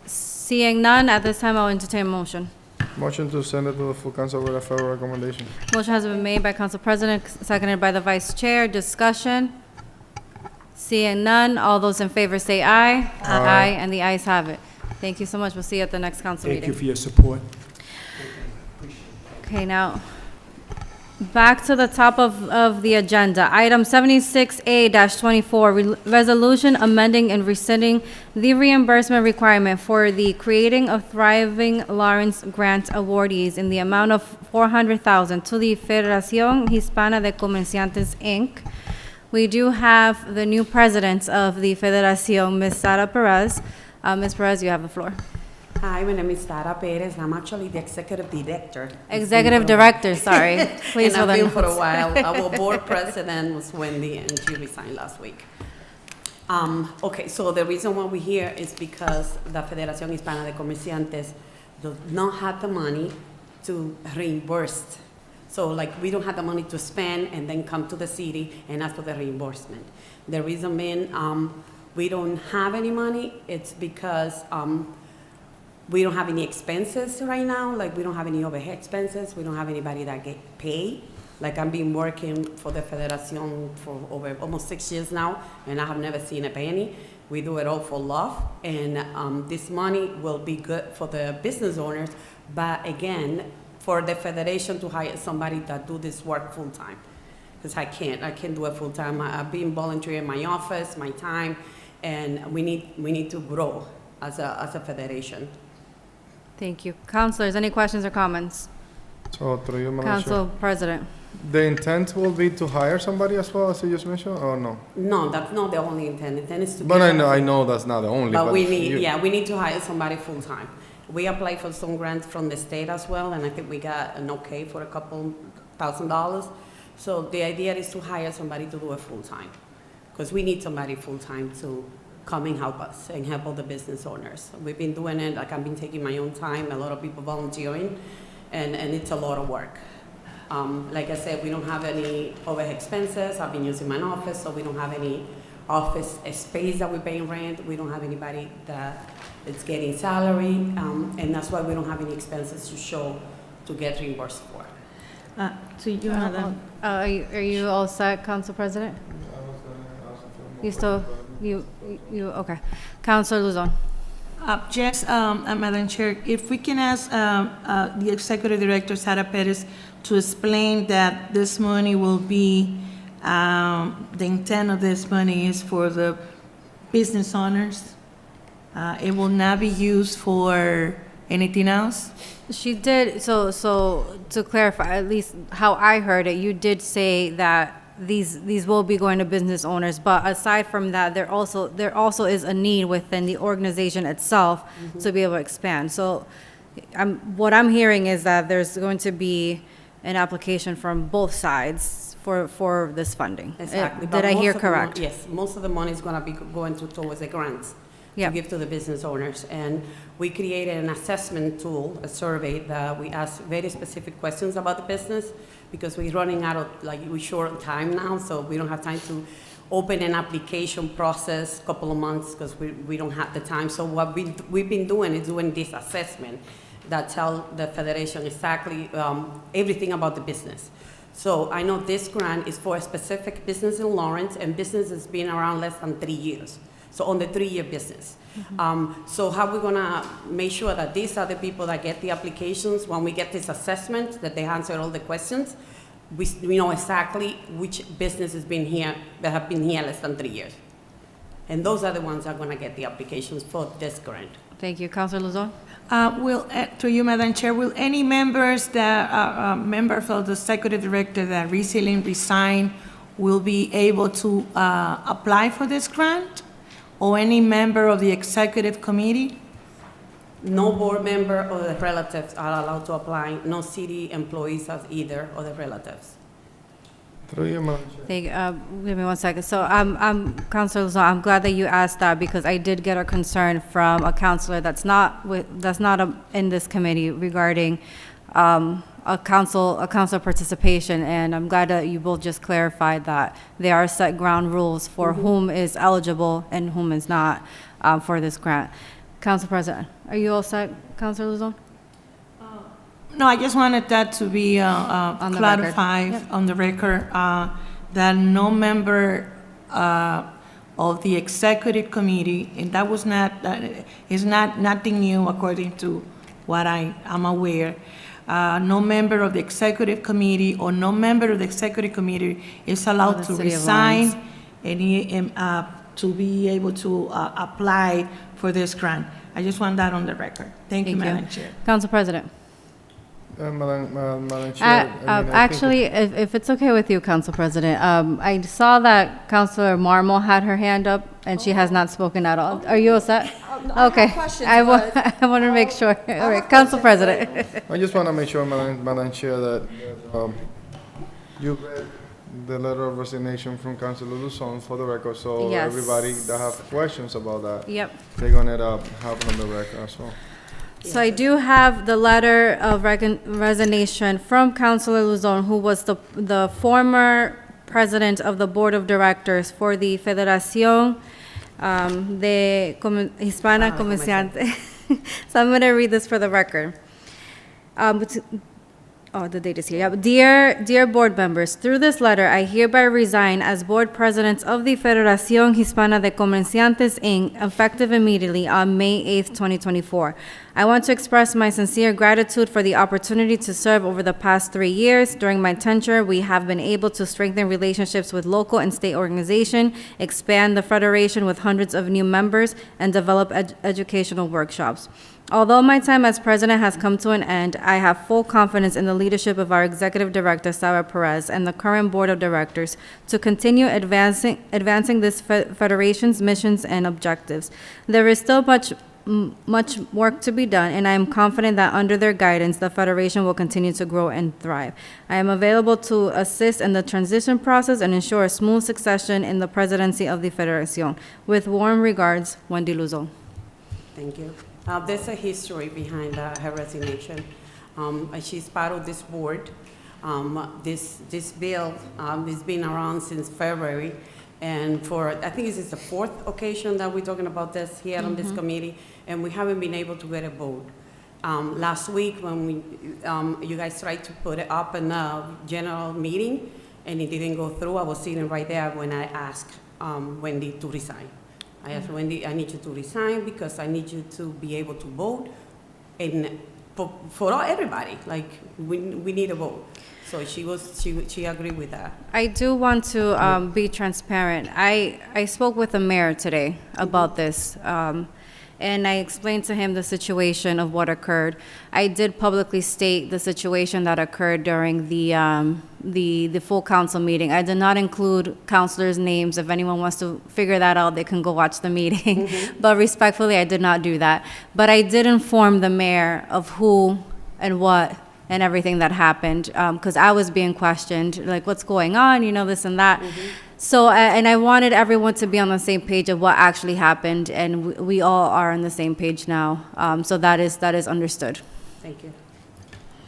Seeing none, at this time, I'll entertain a motion. Motion to send it to the full council with a favorable recommendation. Motion has been made by Council President, seconded by the Vice Chair. Discussion? Seeing none, all those in favor say aye. Aye. And the ayes have it. Thank you so much. We'll see you at the next council Thank you meeting. for your support. Okay, now, back to the top of the agenda. Item 76A-24, resolution amending and rescinding the reimbursement requirement for the Creating a Thriving Lawrence Grant awardees in the amount of $400,000 to the Federación Hispana de Comerciantes, Inc., We do have the new president of the Federación, Ms. Sara Perez. Ms. Perez, you have the floor. Hi, my name is Sara Perez. I'm actually the executive director. Executive director, sorry. Please hold And on. I've been for a while. Our board president was Wendy, and she resigned last week. Okay, so the reason why we're here is because the Federación Hispana de Comerciantes does not have the money to reimburse. So like, we don't have the money to spend and then come to the city and ask for the reimbursement. The reason being, we don't have any money, it's because we don't have any expenses right now, like we don't have any overhead expenses, we don't have anybody that get paid. Like I've been working for the Federación for over almost 6 years now, and I have never seen a penny. We do it all for love, and this money will be good for the business owners, but again, for the Federation to hire somebody that do this work full-time. Because I can't do it full-time. I've been volunteering in my office, my time, and we need to grow as a federation. Thank you. Councilors, any questions or comments? So, through you, Madam Chair. Council President. The intent will be to hire somebody as well, as you just mentioned, or no? No, that's not the only intent. The intent is to. But give I know that's not the only. But we you- need, we need to hire somebody full-time. We applied for some grants from the state as well, and I think we got an okay for a couple $1,000. So the idea is to hire somebody to do it full-time, because we need somebody full-time to come and help us and help all the business owners. We've been doing it, like I've been taking my own time, a lot of people volunteering, and it's a lot of work. Like I said, we don't have any overhead expenses. I've been using my office, so we don't have any office space that we're paying rent. We don't have anybody that is getting salary, and that's why we don't have any expenses to show to get reimbursed for. To you, Madam. Are you all set, Council President? Okay. Councilor Luzon. Just, Madam Chair, if we can ask the Executive Director, Sara Perez, to explain that this money will be, the intent of this money is for the business owners. It will not be used for anything else? She did, so to clarify, at least how I heard it, you did say that these will be going to business owners, but aside from that, there also is a need within the organization itself to be able to expand. So what I'm hearing is that there's going to be an application from both sides for this funding. Exactly. Did I hear correct? Yes, most of the money is going to be going towards the grants Yeah. to give to the business owners. And we created an assessment tool, a survey that we ask very specific questions about the business, because we're running out of, we're short on time now, so we don't have time to open an application process a couple of months because we don't have the time. So what we've been doing is doing this assessment that tell the Federation exactly everything about the business. So I know this grant is for a specific business in Lawrence, and business has been around less than 3 years. So on the 3-year business. So how we're gonna make sure that these are the people that get the applications, when we get this assessment, that they answer all the questions, we know exactly which business has been here, that have been here less than 3 years. And those are the ones that are gonna get the applications for this grant. Thank you. Councilor Luzon? To you, Madam Chair, will any members that are members of the Executive Director that recently resigned will be able to apply for this grant? Or any member of the Executive Committee? No board member or the relatives are allowed to apply, no city employees as either, or the relatives. Through you, Madam Chair. Give me 1 second. So Councilor Luzon, I'm glad that you asked that, because I did get a concern from a councilor that's not in this committee regarding a council participation, and I'm glad that you both just clarified that there are set ground rules for whom is eligible and whom is not for this grant. Council President, are you all set, Councilor Luzon? No, I just wanted that to be the record. clarified Yep. on the record, that no member of the Executive Committee, and that was is nothing new according to what I'm aware. No member of the Executive Committee or no member of the Executive Committee is allowed the to City of resign Lawrence. to be able to apply for this grant. I just want that on the record. Thank you, Madam Chair. Council President? Madam Chair, I mean, I think Actually, if it's okay with you, Council President, I saw that Councilor Marmol had her hand up, and she has not spoken at all. Are you all set? Okay. I want to make sure. All right, Council President. I just want to make sure, Madam Chair, that you read the letter of resignation from Councilor Luzon for the record, so Yes. everybody that have questions about that, Yep. they're gonna have it on the record as well. So I do have the letter of resignation from Councilor Luzon, who was the former president of the Board of Directors for the Federación Hispana Comerciante. So I'm going to read this for the record. The date is here. Yep. Dear board members, through this letter, I hereby resign as board president of the Federación Hispana de Comerciantes, Inc., effective immediately on May 8th, 2024. I want to express my sincere gratitude for the opportunity to serve over the past 3 years. During my tenure, we have been able to strengthen relationships with local and state organizations, expand the Federation with hundreds of new members, and develop educational workshops. Although my time as president has come to an end, I have full confidence in the leadership of our executive director, Sarah Perez, and the current board of directors to continue advancing this federation's missions and objectives. There is still much work to be done, and I am confident that under their guidance, the Federation will continue to grow and thrive. I am available to assist in the transition process and ensure a smooth succession in the presidency of the Federación. With warm regards, Wendy Luzon. Thank you. There's a history behind her resignation. She's part of this board. This bill has been around since February, and I think this is the 4th occasion that we're talking about this here on this committee, and we haven't been able to get a vote. Last week, when you guys tried to put it up in a general meeting, and it didn't go through, I was sitting right there when I asked Wendy to resign. I asked Wendy, I need you to resign because I need you to be able to vote, and for everybody, like we need a vote. So she agreed with that. I do want to be transparent. I spoke with the mayor today about this, and I explained to him the situation of what occurred. I did publicly state the situation that occurred during the full council meeting. I did not include councilors' names. If anyone wants to figure that out, they can go watch the meeting. But respectfully, I did not do that. But I did inform the mayor of who and what and everything that happened, because I was being questioned, like, what's going on, this and that. So, and I wanted everyone to be on the same page of what actually happened, and we all are on the same page now. So that is understood. Thank you.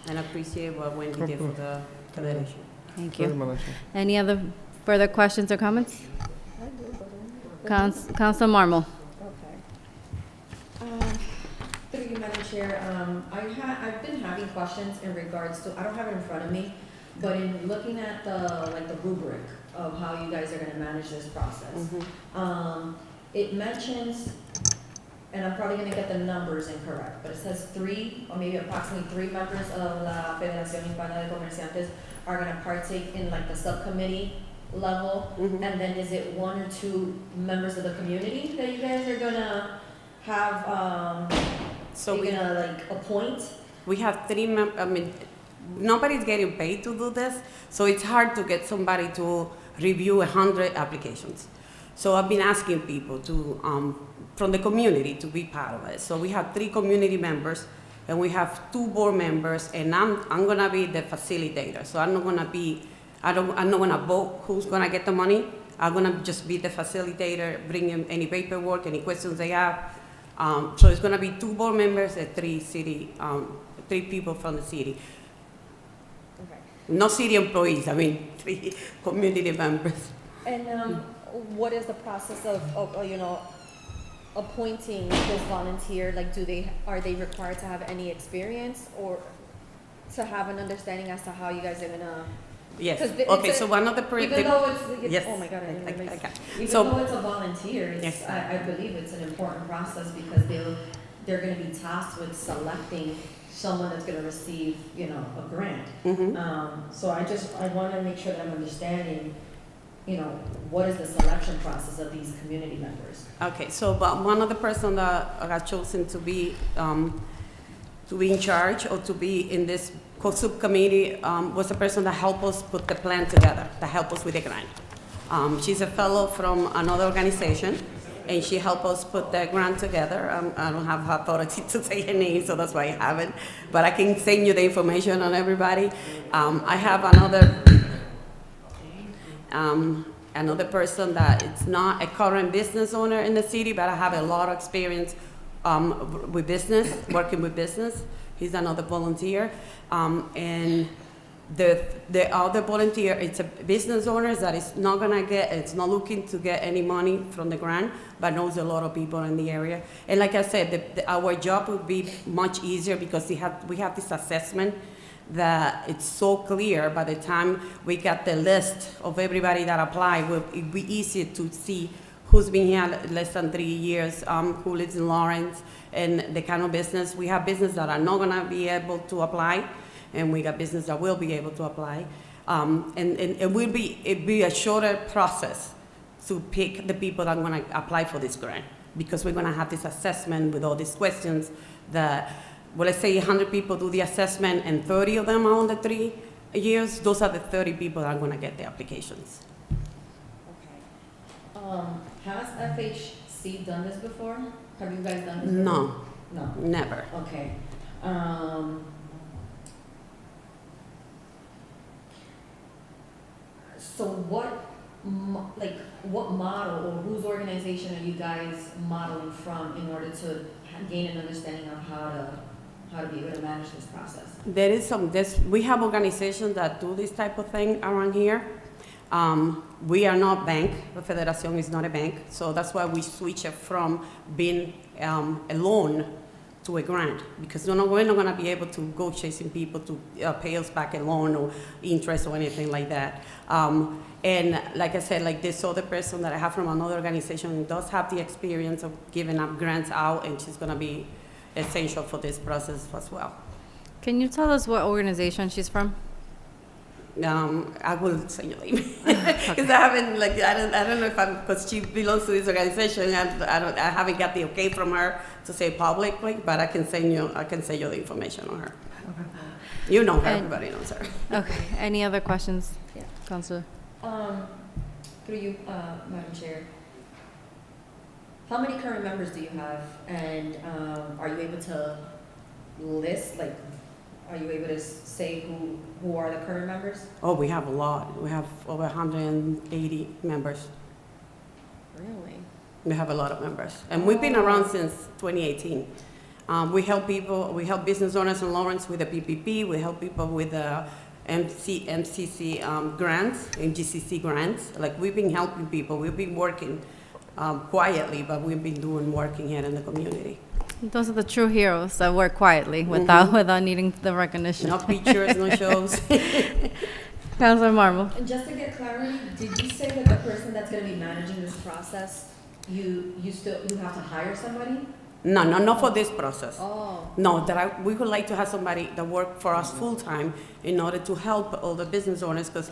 And I appreciate what Wendy did for the federation. Thank you. Any other further questions or comments? Councilor Marmol. Okay. Through you, Madam Chair, I've been having questions in regards to, I don't have it in front of me, but in looking at the rubric of how you guys are gonna manage this process. It mentions, and I'm probably gonna get the numbers incorrect, but it says 3, or maybe approximately 3 members of La Federación Hispana de Comerciantes are gonna partake in the subcommittee level, and then is it 1 or 2 members of the community that you guys are gonna have, So you're gonna appoint? we have 3 members. Nobody's getting paid to do this, so it's hard to get somebody to review 100 applications. So I've been asking people to, from the community, to be part of it. So we have 3 community members, and we have 2 board members, and I'm gonna be the facilitator. So I'm not gonna vote who's gonna get the money. I'm gonna just be the facilitator, bring in any paperwork, any questions they have. So it's gonna be 2 board members and 3 people from the city. Okay. No city employees, 3 community members. And what is the process of appointing this volunteer? Are they required to have any experience or to have an understanding as to how you guys are gonna? Yes. 'Cause Okay, so one of the even though it's yes. oh my God, I didn't realize. Even So- though it's a volunteer, Yes. I believe it's an important process because they're going to be tasked with selecting someone that's going to receive a grant. So I want to make sure that I'm understanding what is the selection process of these community members. Okay, so but one of the person that got chosen to be in charge or to be in this co-subcommittee was the person that helped us put the plan together, that helped us with the grant. She's a fellow from another organization, and she helped us put the grant together. I don't have authority to say her name, so that's why I haven't, but I can send you the information on everybody. I have another person that is not a current business owner in the city, but I have a lot of experience with business, working with business. He's another volunteer. And the other volunteer, it's a business owner that is not it's not looking to get any money from the grant, but knows a lot of people in the area. And like I said, our job would be much easier because we have this assessment that it's so clear. By the time we got the list of everybody that applied, it'd be easier to see who's been here less than 3 years, who lives in Lawrence, and the kind of business. We have business that are not gonna be able to apply, and we got business that will be able to apply. And it'd be a shorter process to pick the people that are gonna apply for this grant, because we're gonna have this assessment with all these questions that, well, let's say 100 people do the assessment and 30 of them are under 3 years, those are the 30 people that are gonna get the applications. Okay. Has FHC done this before? Have you guys done this before? No, No. never. Okay. So what model or whose organization are you guys modeling from in order to gain an understanding of how to be able to manage this process? We have organizations that do this type of thing around here. We are not bank, the Federación is not a bank, so that's why we switch it from being a loan to a grant, because we're not going to be able to go chasing people to pay us back a loan or interest or anything like that. And like I said, like this other person that I have from another organization does have the experience of giving up grants out, and she's going to be essential for this process as well. Can you tell us what organization she's from? I will send you the email because I haven't, like, I don't know if because she belongs to this organization, and I haven't got the okay from her to say publicly, but I can send you the information on her. Okay. You know her, everybody knows her. Okay. Any other questions? Yeah. Councilor. Through you, Madam Chair. How many current members do you have, and are you able to list, like, are you able to say who are the current members? Oh, we have a lot. We have over 180 members. Really? We have a lot of members. And we've been around since 2018. We help business owners in Lawrence with the PPP. We help people with the MCC grants, MGCC grants. Like, we've been helping people. We've been working quietly, but we've been working here in the community. Those are the true heroes that work quietly without needing the recognition. No pictures, no shows. Councilor Marble. And just to get clarity, did you say that the person that's going to be managing this process, you have to hire somebody? No, not for this process. Oh. No, we would like to have somebody that work for us full-time in order to help all the business owners, because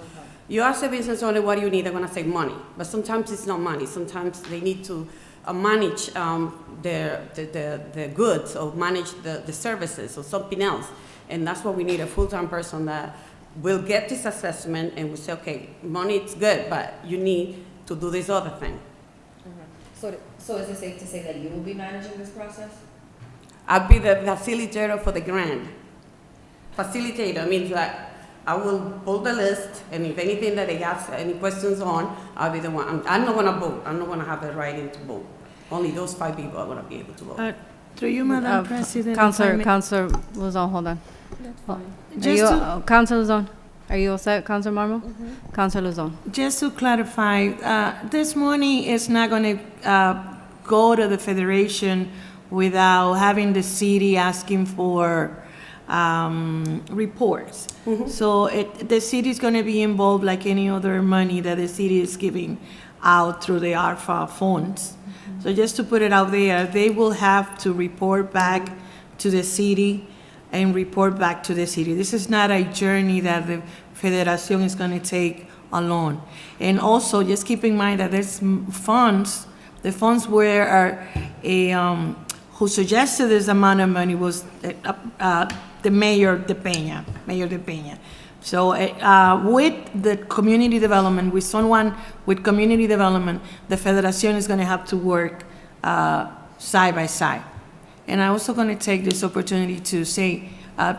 you ask a business owner, what do you need? They're going to say money. But sometimes it's not money. Sometimes they need to manage the goods or manage the services or something else. And that's why we need a full-time person that will get this assessment and will say, okay, money is good, but you need to do this other thing. So is it safe to say that you will be managing this process? I'll be the facilitator for the grant. Facilitator means that I will pull the list, and if anything that they ask any questions on, I'll be the one. I'm not going to vote. I'm not going to have the right to vote. Only those 5 people are going to be able to vote. Through you, Madam President. Councilor Luzon, hold on. Councilor Luzon, are you all set, Councilor Marble? Mm-hmm. Councilor Luzon. Just to clarify, this money is not going to go to the Federation without having the city asking for reports. Mm-hmm. So the city is going to be involved like any other money that the city is giving out through the ARFA funds. Mm-hmm. So just to put it out there, they will have to report back to the city and report back to the city. This is not a journey that the Federación is going to take alone. And also, just keep in mind that there's funds. The funds were who suggested this amount of money was the mayor de Peña. Mayor De Peña. So with the community development, with someone with community development, the Federación is going to have to work side by side. And I'm also going to take this opportunity to say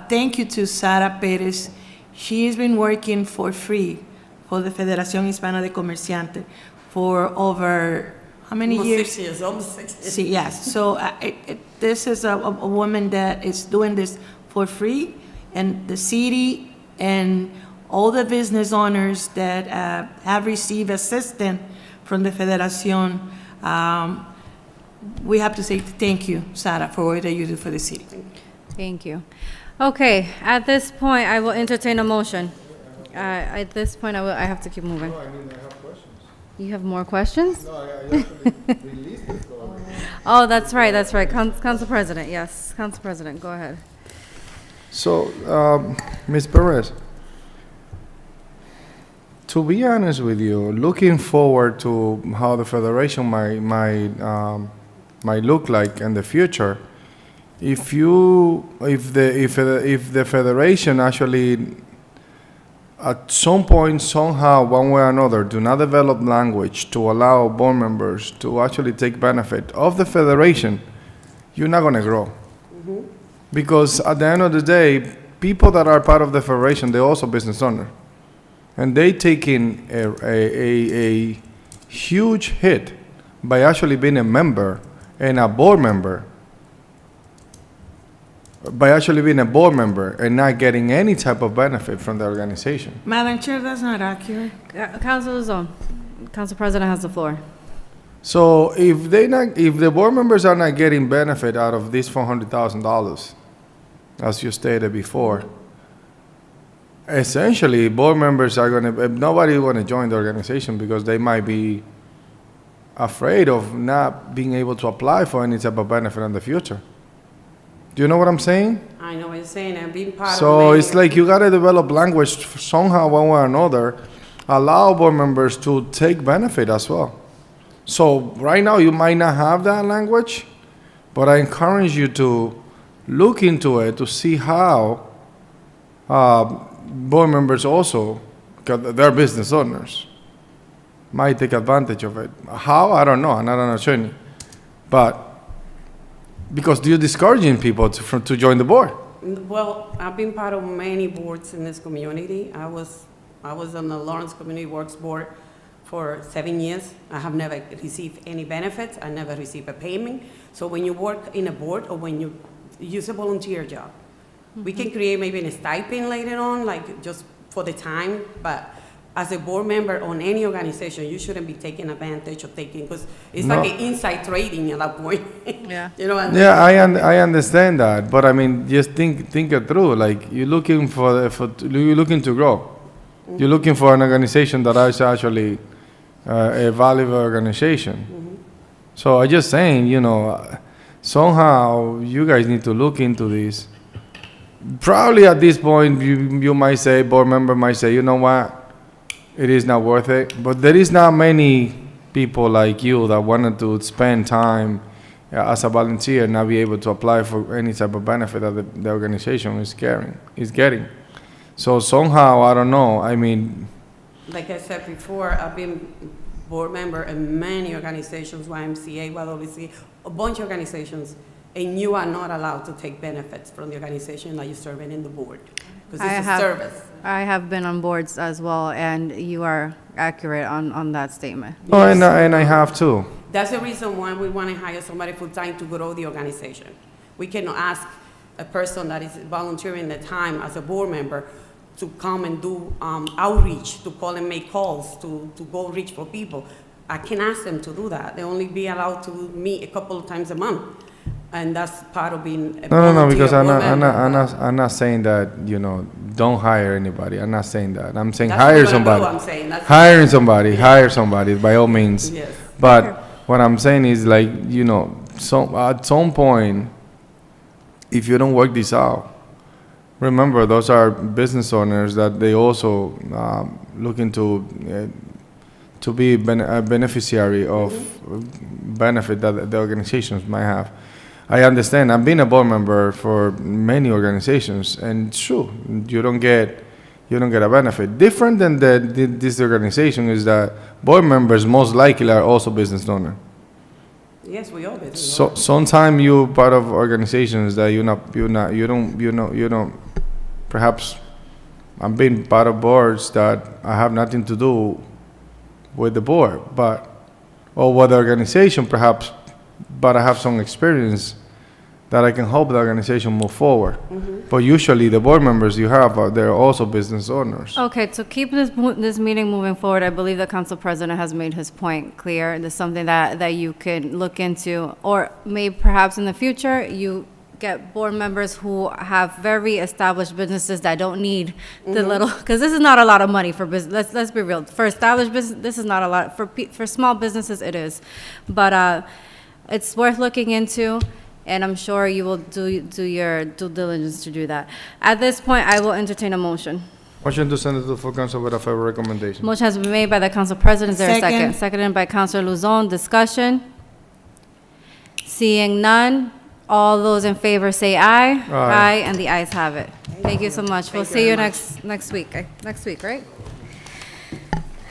thank you to Sara Perez. She has been working for free for the Federación Hispana de Comerciantes for over how many Almost years? 6 years, almost 6 years. See, yes. So this is a woman that is doing this for free, and the city and all the business owners that have received assistance from the Federación, we have to say thank you, Sara, for what you do for the city. Thank you. Okay, at this point, I will entertain a motion. At this point, I have to keep moving. No, I mean, I have questions. You have more questions? No, I actually released it. Oh, that's right, that's right. Council President, yes. Council President, go ahead. So, Ms. Perez, to be honest with you, looking forward to how the Federation might look like in the future, if the Federation actually at some point, somehow, one way or another, do not develop language to allow board members to actually take benefit of the Federation, you're not going to grow. Because at the end of the day, people that are part of the Federation, they're also business owners. And they taking a huge hit by actually being a member and a board member, and not getting any type of benefit from the organization. Madam Chair, that's not accurate. Council Zone, Council President has the floor. So if the board members are not getting benefit out of this $400,000, as you stated before, essentially board members are nobody want to join the organization because they might be afraid of not being able to apply for any type of benefit in the future. Do you know what I'm saying? I know what you're saying, and being part of So many- it's like you gotta develop language somehow, one way or another, allow board members to take benefit as well. So right now, you might not have that language, but I encourage you to look into it to see how board members also, because they're business owners, might take advantage of it. How? I don't know. I'm not an attorney. But because you're discouraging people to join the board. Well, I've been part of many boards in this community. I was on the Lawrence Community Works Board for 7 years. I have never received any benefits. I never received a payment. So when you work in a board or when you use a volunteer job, we can create maybe a stipend later on, like just for the time, but as a board member on any organization, you shouldn't be taking advantage of because it's No. like an inside trading at that point. Yeah. You know what I mean? Yeah, I understand that, but I mean, just think it through. Like you're looking you're looking to grow. You're looking for an organization that is actually a valuable organization. So I'm just saying, somehow you guys need to look into this. Probably at this point, you might say, board member might say, you know what, it is not worth it. But there is not many people like you that wanted to spend time as a volunteer and not be able to apply for any type of benefit that the organization is getting. So somehow, I don't know, I mean, Like I said before, I've been board member in many organizations, YMCA, YWCA, a bunch of organizations, and you are not allowed to take benefits from the organization that you're serving in the board, because it's a service. I have been on boards as well, and you are accurate on that statement. oh, and I have too. That's the reason why we want to hire somebody full-time to grow the organization. We cannot ask a person that is volunteering their time as a board member to come and do outreach, to call and make calls, to go reach for people. I can ask them to do that. They only be allowed to meet a couple of times a month. And that's part of being a No, volunteer because board member. I'm not saying that, don't hire anybody. I'm not saying that. I'm saying That's what hire we're gonna do, somebody. I'm saying. That's- Hire somebody by all means. Yes. But what I'm saying is like, at some point, if you don't work this out, remember those are business owners that they also looking to be a beneficiary of benefit that the organizations might have. I understand. I've been a board member for many organizations, and it's true, you don't get a benefit. Different than this organization is that board members most likely are also business owners. Yes, we all do. So sometimes you part of organizations that you don't. Perhaps I'm being part of boards that I have nothing to do with the board, or with the organization perhaps, but I have some experience that I can help the organization move forward. But usually the board members you have, they're also business owners. Okay, to keep this meeting moving forward, I believe the council president has made his point clear. There's something that you can look into, or maybe perhaps in the future, you get board members who have very established businesses that don't need the little, because this is not a lot of money for business. Let's be real. For established business, this is not a lot. For small businesses, it is. But it's worth looking into. And I'm sure you will do your due diligence to do that. At this point, I will entertain a motion. Motion to send it to the full council with a favorable recommendation. Motion has been made by the council president. Is there a second? Second. Seconded by Councilor Luzon. Discussion? Seeing none, all those in favor say aye. Aye. And the ayes have it. Thank you so much. We'll see you next week. Next week, right?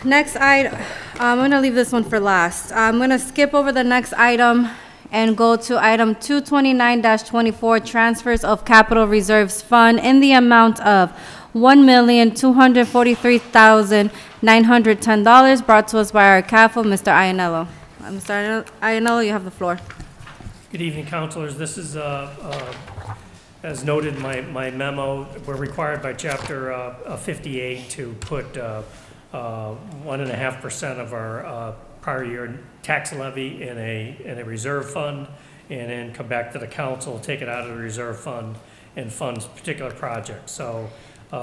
Next item, I'm gonna leave this one for last. I'm gonna skip over the next item and go to item 229-24, transfers of capital reserves fund in the amount of $1,243,910, brought to us by our CAFO, Mr. Ianello. Mr. Ianello, you have the floor. Good evening, councilors. This is, as noted in my memo, we're required by Chapter 58 to put 1.5% of our prior year tax levy in a reserve fund, and then come back to the council, take it out of the reserve fund, and fund particular projects. So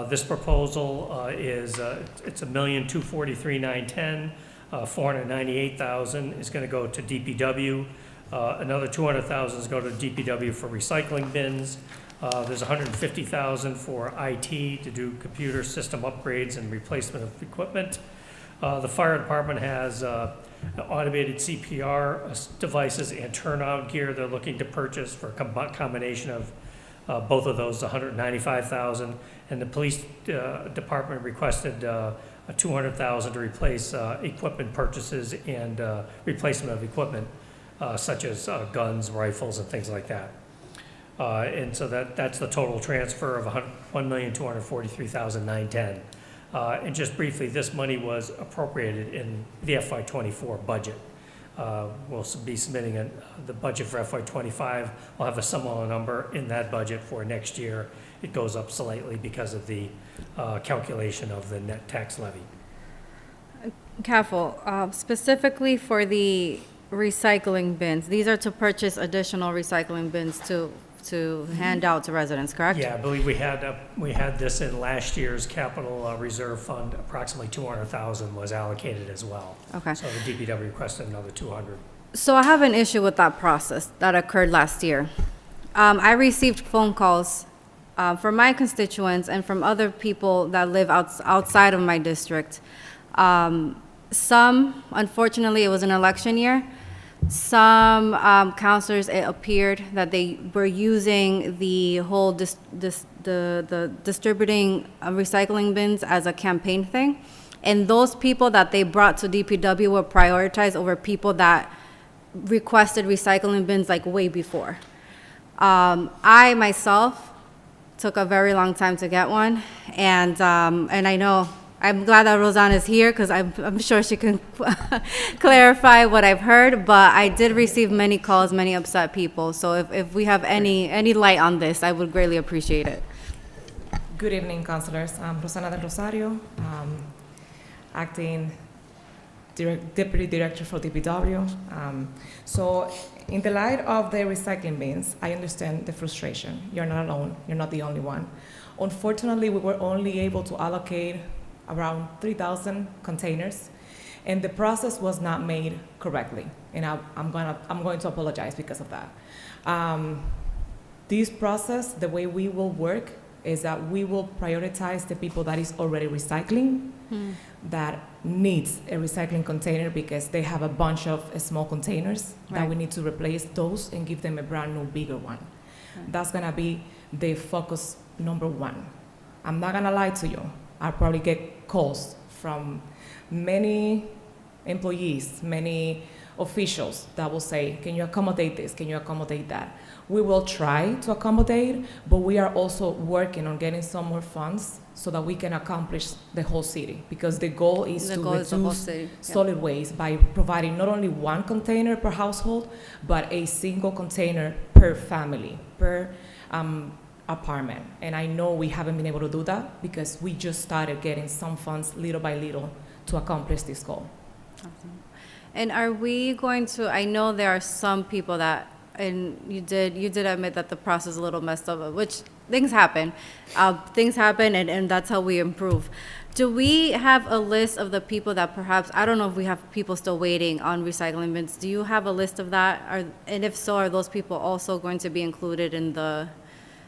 this proposal is it's $1,243,910. 498,000 is going to go to DPW. Another 200,000 is going to DPW for recycling bins. There's 150,000 for IT to do computer system upgrades and replacement of equipment. The fire department has automated CPR devices and turnout gear they're looking to purchase for a combination of both of those, 195,000. And the police department requested 200,000 to replace equipment purchases and replacement of equipment such as guns, rifles, and things like that. And so that's the total transfer of $1,243,910. And just briefly, this money was appropriated in the FY24 budget. We'll be submitting the budget for FY25. We'll have a similar number in that budget for next year. It goes up slightly because of the calculation of the net tax levy. CAFO, specifically for the recycling bins, these are to purchase additional recycling bins to hand out to residents, correct? Yeah, I believe we had this in last year's capital reserve fund. Approximately 200,000 was allocated as well. Okay. So the DPW requested another 200. So I have an issue with that process that occurred last year. I received phone calls from my constituents and from other people that live outside of my district. Some, unfortunately, it was an election year. Some counselors, it appeared that they were using the whole the distributing recycling bins as a campaign thing. And those people that they brought to DPW were prioritized over people that requested recycling bins like way before. I myself took a very long time to get one, and I know I'm glad that Rosanna is here because I'm sure she can clarify what I've heard. But I did receive many calls, many upset people. So if we have any light on this, I would greatly appreciate it. Good evening, councilors. I'm Rosanna del Rosario, acting Deputy Director for DPW. So in the light of the recycling bins, I understand the frustration. You're not alone. You're not the only one. Unfortunately, we were only able to allocate around 3,000 containers, and the process was not made correctly. And I'm going to apologize because of that. This process, the way we will work is that we will prioritize the people that is already recycling, that needs a recycling container because they have a bunch of small containers that Right. we need to replace those and give them a brand new, bigger one. That's gonna be the focus number one. I'm not gonna lie to you. I'll probably get calls from many employees, many officials that will say, can you accommodate this? Can you accommodate that? We will try to accommodate, but we are also working on getting some more funds so that we can accomplish the whole city, because the goal is The to goal is the whole reduce city, yeah. solid waste by providing not only one container per household, but a single container per family, per apartment. And I know we haven't been able to do that because we just started getting some funds little by little to accomplish this goal. And are we going to, I know there are some people that, and you did admit that the process is a little messed up, which things happen. Things happen, and that's how we improve. Do we have a list of the people that perhaps, I don't know if we have people still waiting on recycling bins. Do you have a list of that? And if so, are those people also going to be included in the?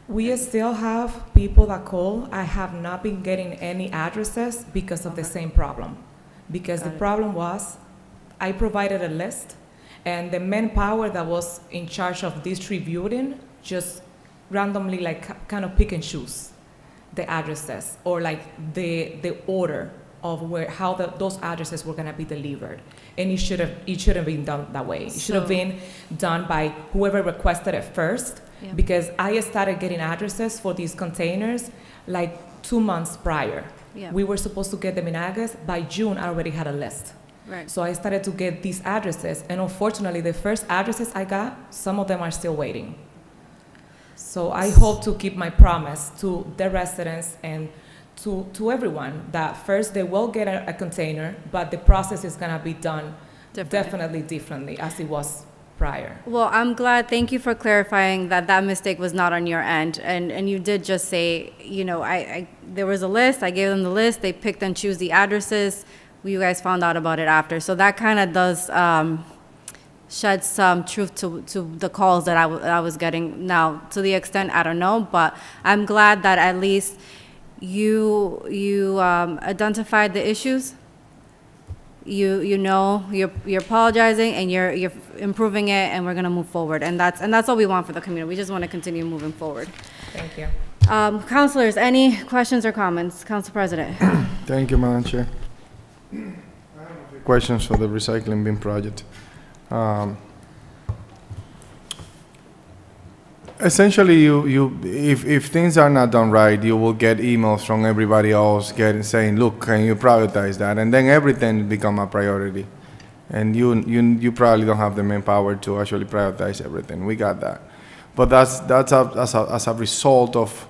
We still have people that call. I have not been getting any addresses because of the same problem. Because Got the it. problem was, I provided a list, and the manpower that was in charge of distributing just randomly kind of pick and choose the addresses, or the order of how those addresses were gonna be delivered. And it should have been done that way. It should have So- been done by whoever requested it first, Yeah. because I started getting addresses for these containers 2 months prior. Yeah. We were supposed to get them in August. By June, I already had a list. Right. So I started to get these addresses, and unfortunately, the first addresses I got, some of them are still waiting. So I hope to keep my promise to the residents and to everyone that first they will get a container, but the process is gonna be done definitely differently as it was prior. Well, I'm glad, thank you for clarifying that that mistake was not on your end. And you did just say, you know, there was a list, I gave them the list, they picked and choose the addresses. You guys found out about it after. So that kind of does shed some truth to the calls that I was getting. Now, to the extent, I don't know, but I'm glad that at least you identified the issues. You know, you're apologizing and you're improving it, and we're gonna move forward. And that's all we want for the community. We just want to continue moving forward. Thank you. Councilors, any questions or comments? Council President. Thank you, Madam Chair. I have a few questions for the recycling bin project. Essentially, if things are not done right, you will get emails from everybody else saying, "Look, can you prioritize that?" And then everything become a priority, and you probably don't have the manpower to actually prioritize everything. We got that, but that's as a result of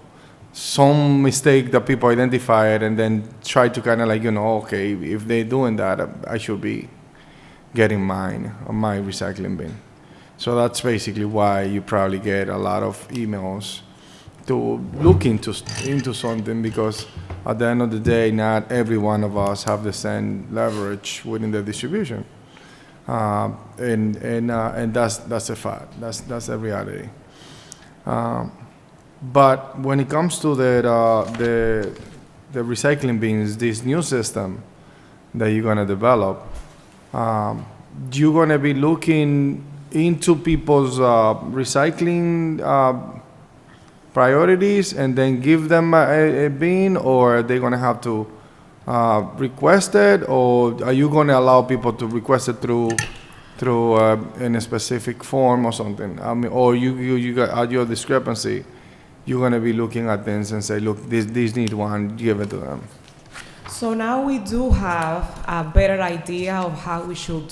some mistake that people identified, and then try to kind of okay, if they're doing that, I should be getting my recycling bin. So that's basically why you probably get a lot of emails to look into something, because at the end of the day, not every one of us have the same leverage within the distribution, and that's a fact. That's the reality. But when it comes to the recycling bins, this new system that you're gonna develop, you're gonna be looking into people's recycling priorities and then give them a bin, or are they gonna have to request it, or are you gonna allow people to request it through in a specific form or something? I mean, or you got at your discrepancy, you're gonna be looking at things and say, look, these need one, give it to them. So now we do have a better idea of how we should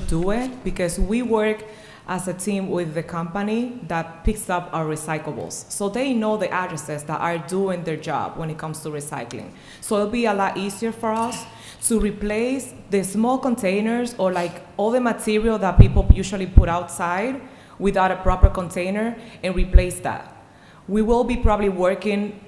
do it, because we work as a team with the company that picks up our recyclables. So they know the addresses that are doing their job when it comes to recycling. So it'll be a lot easier for us to replace the small containers or all the material that people usually put outside without a proper container, and replace that. We will be probably working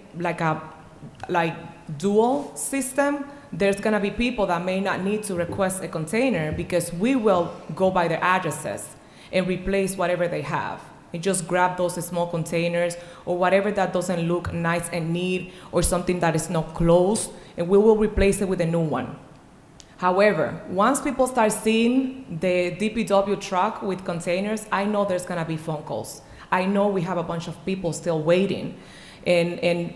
dual system. There's gonna be people that may not need to request a container because we will go by their addresses and replace whatever they have. And just grab those small containers or whatever that doesn't look nice and neat, or something that is not closed, and we will replace it with a new one. However, once people start seeing the DPW truck with containers, I know there's gonna be phone calls. I know we have a bunch of people still waiting, and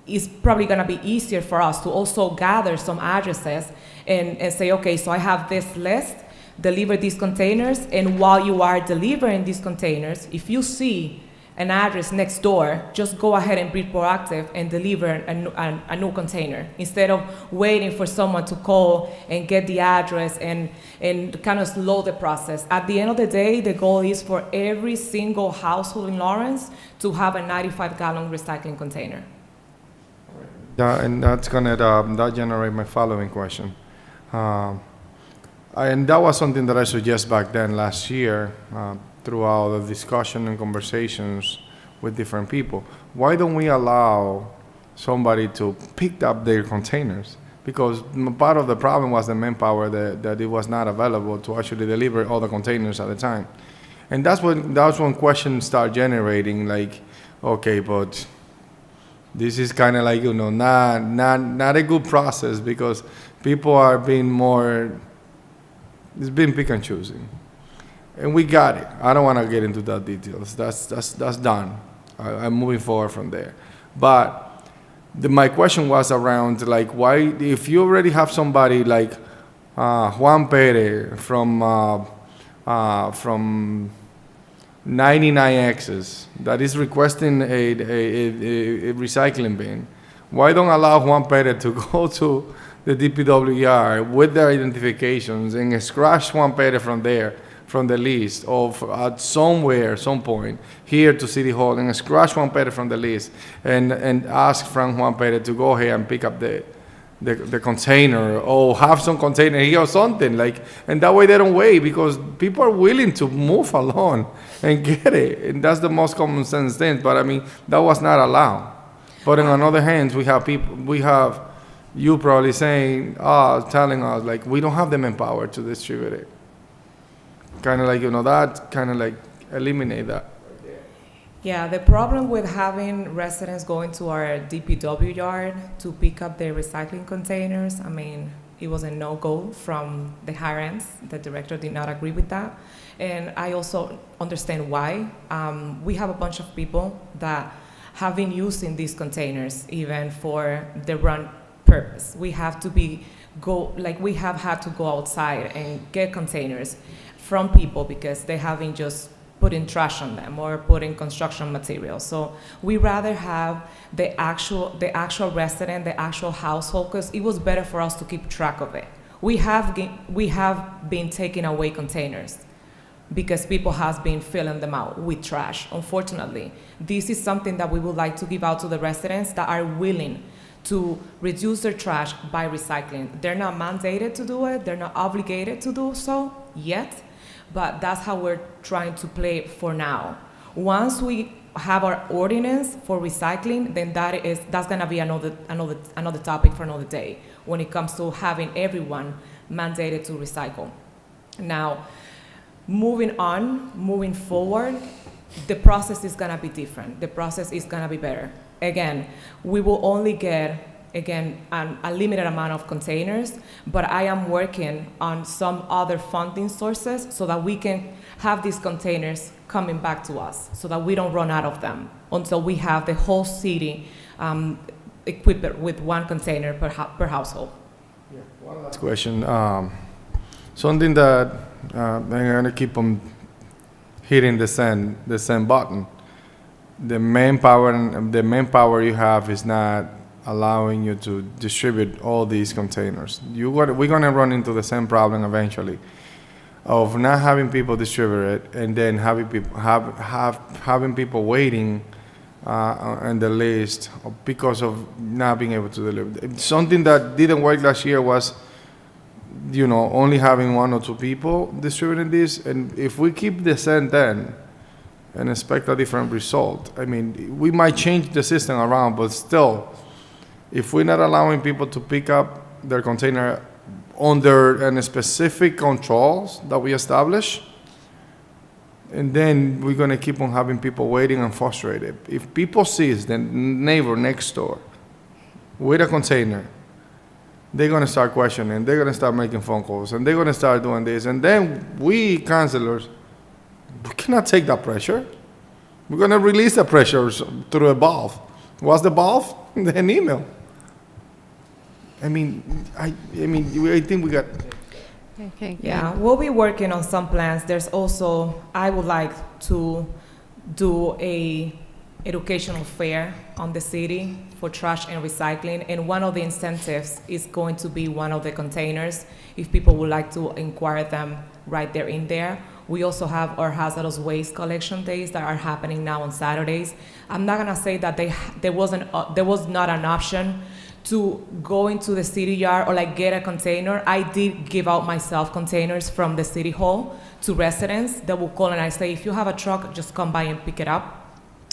it's probably gonna be easier for us to also gather some addresses and say, okay, so I have this list, deliver these containers, and while you are delivering these containers, if you see an address next door, just go ahead and be proactive and deliver a new container instead of waiting for someone to call and get the address and kind of slow the process. At the end of the day, the goal is for every single household in Lawrence to have a 95-gallon recycling container. Yeah, and that's gonna that generate my following question. And that was something that I suggested back then last year throughout the discussion and conversations with different people. Why don't we allow somebody to pick up their containers? Because part of the problem was the manpower that it was not available to actually deliver all the containers at the time. And that's when questions start generating, like, okay, but this is kind of like, not a good process because people are being it's been pick and choosing. And we got it. I don't want to get into that details. That's done. I'm moving forward from there. But my question was around, like, why, if you already have somebody like Juan Perez from 99X's that is requesting a recycling bin, why don't allow Juan Perez to go to the DPWR with their identifications and scratch Juan Perez from there, from the list of somewhere, some point, here to City Hall, and scratch Juan Perez from the list and ask Frank Juan Perez to go ahead and pick up the container or have some container here or something, like, and that way they don't wait because people are willing to move along and get it, and that's the most common sense thing. But I mean, that was not allowed. But on the other hand, we have you probably saying, telling us like we don't have the manpower to distribute it. Kind of like, that kind of like eliminate that. Yeah, the problem with having residents going to our DPW yard to pick up their recycling containers, I mean, it was a no-go from the higher ends. The director did not agree with that. And I also understand why. We have a bunch of people that have been using these containers even for the run purpose. We have had to go outside and get containers from people because they haven't just putting trash on them or putting construction materials. So we rather have the actual resident, the actual household, because it was better for us to keep track of it. We have been taking away containers because people have been filling them out with trash. Unfortunately, this is something that we would like to give out to the residents that are willing to reduce their trash by recycling. They're not mandated to do it, they're not obligated to do so yet, but that's how we're trying to play it for now. Once we have our ordinance for recycling, then that's gonna be another topic for another day when it comes to having everyone mandated to recycle. Now, moving forward, the process is gonna be different. The process is gonna be better. Again, we will only get a limited amount of containers, but I am working on some other funding sources so that we can have these containers coming back to us so that we don't run out of them until we have the whole city equipped with one container per household. Yeah, one last question. Something that I'm gonna keep on hitting the send button. The manpower you have is not allowing you to distribute all these containers. We're gonna run into the same problem eventually of not having people distribute it and then having people waiting on the list because of not being able to deliver. Something that didn't work last year was, only having 1 or 2 people distributing this, and if we keep the same then and expect a different result, I mean, we might change the system around, but still, if we're not allowing people to pick up their container under any specific controls that we establish, and then we're going to keep on having people waiting and frustrated. If people sees the neighbor next door with a container they're gonna start questioning, they're gonna start making phone calls, and they're gonna start doing this, and then we councilors, we cannot take that pressure. We're gonna release the pressure through a valve. What's the valve? An email. I think we got. Okay, Yeah, we'll be working on some plans. There's also, I would like to do a educational fair on the city for trash and recycling, and one of the incentives is going to be one of the containers, if people would like to inquire them right there in there. We also have our hazardous waste collection days that are happening now on Saturdays. I'm not gonna say that there was not an option to go into the city yard or like get a container. I did give out myself containers from the city hall to residents that will call, and I say, if you have a truck, just come by and pick it up.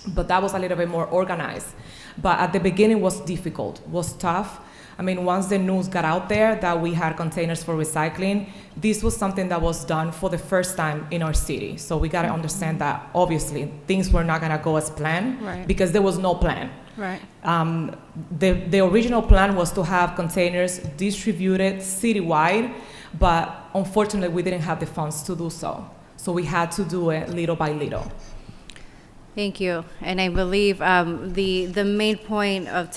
But that was a little bit more organized. But at the beginning was difficult, was tough. I mean, once the news got out there that we had containers for recycling, this was something that was done for the first time in our city. So we gotta understand that obviously things were not gonna go as planned, Right. because there was no plan. Right. The original plan was to have containers distributed citywide, but unfortunately we didn't have the funds to do so. So we had to do it little by little. Thank you. And I believe the main point of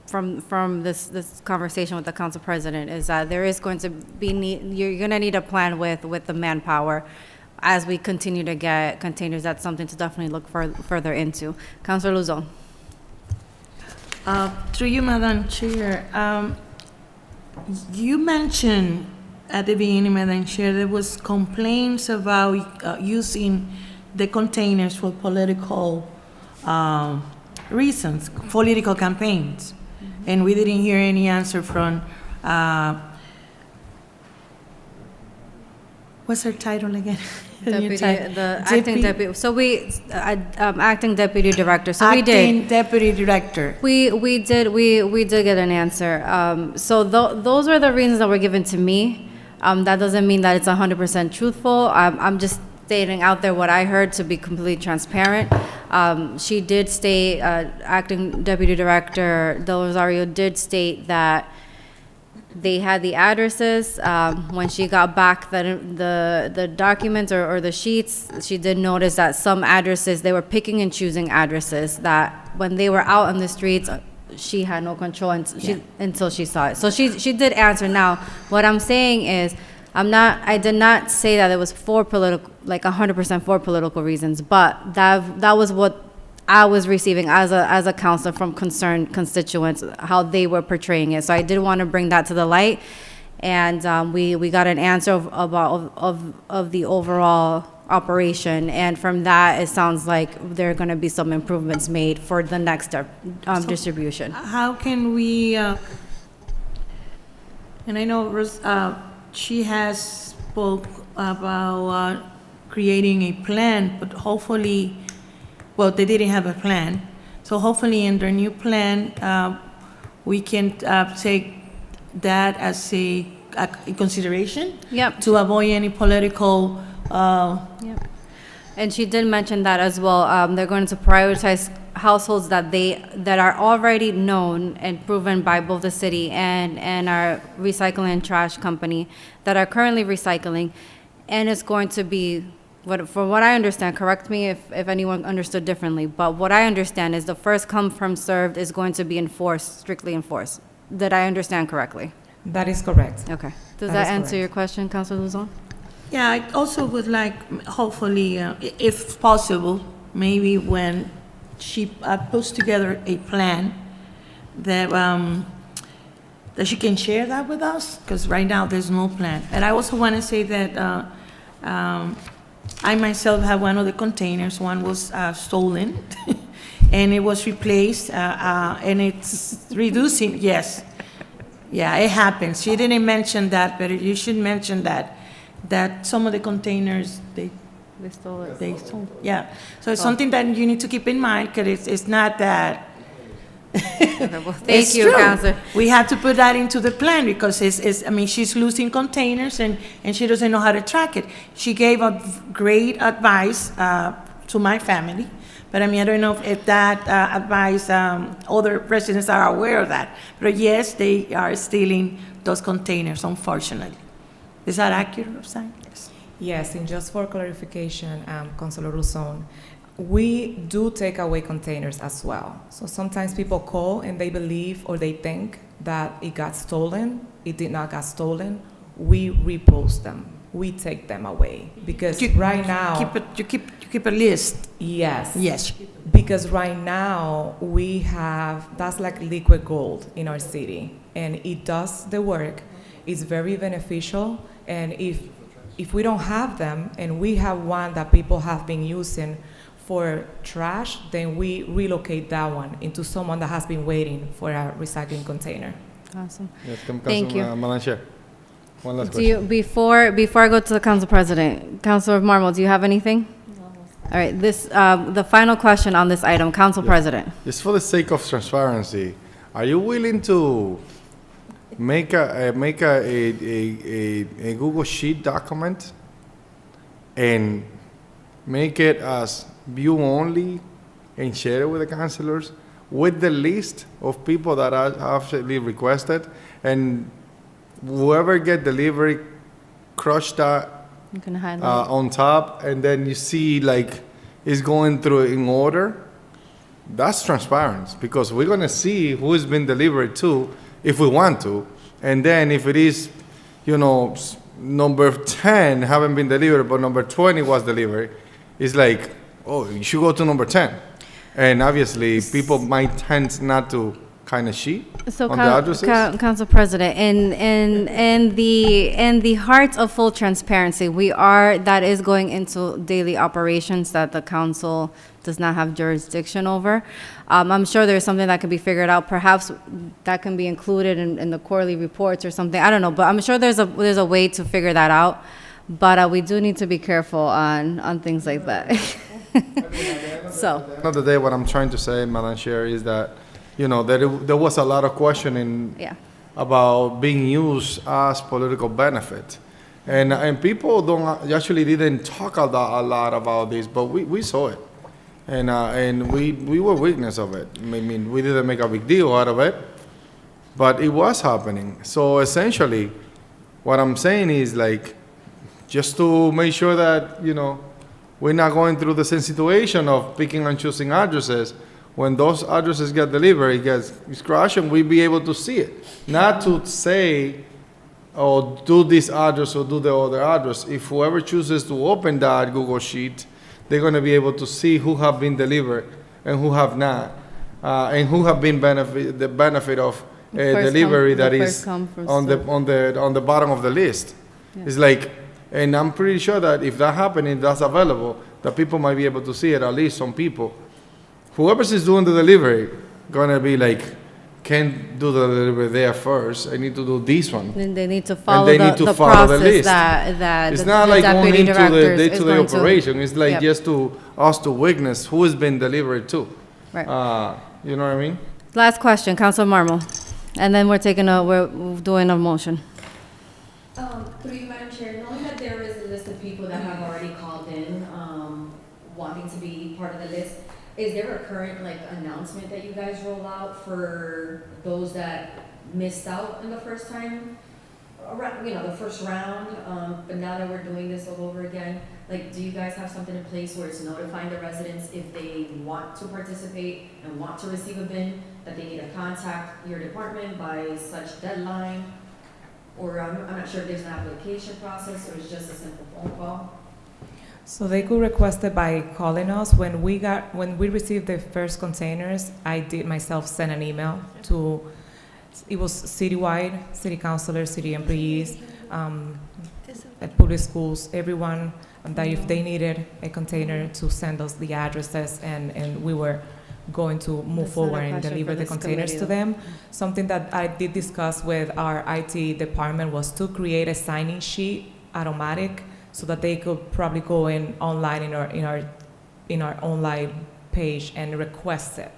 from this conversation with the council president is that there is going to be you're going to need a plan with the manpower as we continue to get containers. That's something to definitely look further into. Councilor Luzon. Through you, Madam Chair, you mentioned at the beginning, Madam Chair, there was complaints about using the containers for political reasons, political campaigns. And we didn't hear any answer from, what's her title again? Acting deputy. So acting deputy director. So we did. Acting deputy director. We did get an answer. So those are the reasons that were given to me. That doesn't mean that it's 100% truthful. I'm just stating out there what I heard to be completely transparent. She did state, acting deputy director Del Rosario did state that they had the addresses. When she got back the documents or the sheets, she did notice that some addresses, they were picking and choosing addresses that when they were out on the streets, she had no control until she saw it. So she did answer. Now, what I'm saying is, I did not say that it was for political, like 100% for political reasons, but that was what I was receiving as a counselor from concerned constituents, how they were portraying it. So I did want to bring that to the light, and we got an answer of the overall operation, and from that it sounds like there are going to be some improvements made for the next distribution. How can we, and I know she has spoke about creating a plan, but hopefully, well, they didn't have a plan. So hopefully in their new plan, we can take that as a consideration. Yep. To avoid any political. Yep. And she did mention that as well. They're going to prioritize households that are already known and proven by both the city and our recycling and trash company that are currently recycling, and it's going to be, from what I understand, correct me if anyone understood differently, but what I understand is the first come first served is going to be strictly enforced. Did I understand correctly? That is correct. Okay. Does That that is answer correct. your question, Councilor Luzon? Yeah, I also would like, hopefully, if possible, maybe when she puts together a plan that she can share that with us, because right now there's no plan. And I also want to say that I myself have one of the containers. One was stolen, and it was replaced, and it's reducing. Yes, yeah, it happens. She didn't mention that, but you should mention that some of the containers they stole it. They stole. Yeah, so it's something that you need to keep in mind, because it's not that. Okay, well, thank It's you, true. Councilor. We have to put that into the plan, because I mean, she's losing containers and she doesn't know how to track it. She gave a great advice to my family. But I mean, I don't know if that advice, other residents are aware of that. But yes, they are stealing those containers, unfortunately. Is that accurate, Roxanne? Yes. Yes, and just for clarification, Councilor Luzon, we do take away containers as well. So sometimes people call and they believe or they think that it got stolen. It did not get stolen. We repost them. We take them away because right now You keep a list. yes, Yes. because right now we have that's like liquid gold in our city, and it does the work. It's very beneficial, and if we don't have them and we have one that people have been using for trash, then we relocate that one into someone that has been waiting for a recycling container. Awesome. Yes, Thank you. Madam Chair. One last Do you, question. before I go to the council president, Councilor Marmol, do you have anything? All right, this, the final question on this item, council president. Just for the sake of transparency, are you willing to make a Google Sheet document and make it as view only and share it with the councilors with the list of people that are actually requested, and whoever get delivery, crush that You can highlight. on top, and then you see like it's going through in order. That's transparent because we're gonna see who's been delivered to if we want to, and then if it is, number 10 haven't been delivered, but number 20 was delivered, it's like, oh, you should go to number 10, and obviously people might tend not to kind of sheet So, on the addresses. Council President, in the heart of full transparency, that is going into daily operations that the council does not have jurisdiction over. I'm sure there's something that can be figured out. Perhaps that can be included in the quarterly reports or something. I don't know, but I'm sure there's a way to figure that out. But we do need to be careful on things like that. So. At the end of the day, what I'm trying to say, Madam Chair, is that there was a lot of questioning Yeah. about being used as political benefit. And people actually didn't talk a lot about this, but we saw it. And we were witness of it. I mean, we didn't make a big deal out of it, but it was happening. So essentially, what I'm saying is like, just to make sure that, we're not going through the same situation of picking and choosing addresses. When those addresses get delivered, it gets crushed, and we'll be able to see it. Not to say, oh, do this address or do the other address. If whoever chooses to open that Google Sheet, they're going to be able to see who have been delivered and who have not, and who have been the benefit of a delivery that is on the bottom of the list. Yeah. It's like, and I'm pretty sure that if that happening, that's available, that people might be able to see it. At least some people. Whoever is doing the delivery, gonna be like, can't do the delivery there first. I need to do this one. Then they need to follow they need to the follow the process list. that It's the not like going deputy into the director is day-to-day going to. operation. It's like Yep. just to us to witness who has been delivered to. Right. You know what I mean? Last question, Council Marmol. And then we're doing a motion. Through you, Madam Chair, knowing that there is a list of people that have already called in, wanting to be part of the list, is there a current, announcement that you guys roll out for those that missed out in the first time? Around, the first round, but now that we're doing this all over again, do you guys have something in place where it's notifying the residents if they want to participate and want to receive a bin, that they need to contact your department by such deadline? Or I'm not sure if there's an application process or it's just a simple phone call? So they could request it by calling us. When we received the first containers, I did myself send an email to, it was citywide, city councilors, city employees, at public schools, everyone, that if they needed a container to send us the addresses, and we were going to move That's not a forward and question deliver for the this containers committee, to them. Something that I did discuss with our IT department was to create a sign-in sheet, automatic, so that they could probably go online in our online page and request it.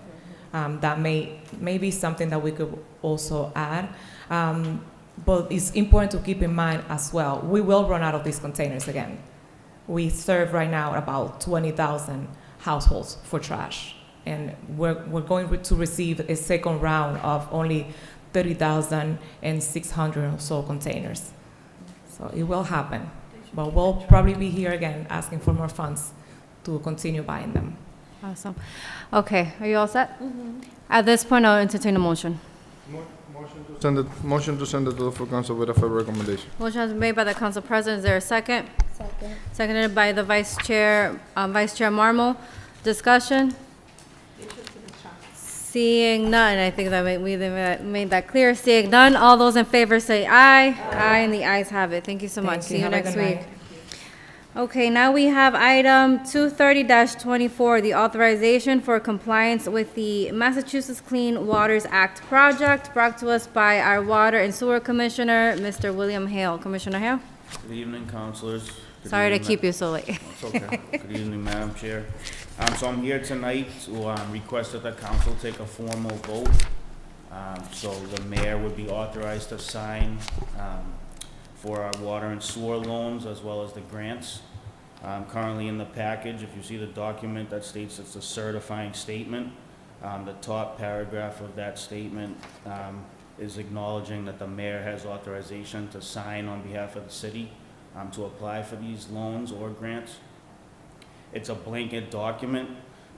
That may be something that we could also add. But it's important to keep in mind as well, we will run out of these containers again. We serve right now about 20,000 households for trash. And we're going to receive a second round of only 30,600 or so containers. So it will happen. But we'll probably be here again asking for more funds to continue buying them. Awesome. Okay, are you all set? At this point, I'll entertain a motion. Motion to send it to the full council with a favorable recommendation. Motion has been made by the council president. Is there a second? Second. Seconded by the Vice Chair Marmol. Discussion? Seeing none, I think that we made that clear. Seeing none, all those in favor say aye. Aye, and the ayes have it. Thank you so much. See you Have a next good week. night. Okay, now we have item 230-24, the authorization for compliance with the Massachusetts Clean Waters Act project, brought to us by our Water and Sewer Commissioner, Mr. William Hale. Commissioner Hale? Good evening, councilors. Good Sorry to evening, keep you so late. It's okay. Good evening, Madam Chair. So I'm here tonight to request that the council take a formal vote. So the mayor would be authorized to sign for our water and sewer loans as well as the grants. Currently in the package, if you see the document that states it's a certifying statement, the top paragraph of that statement is acknowledging that the mayor has authorization to sign on behalf of the city to apply for these loans or grants. It's a blanket document.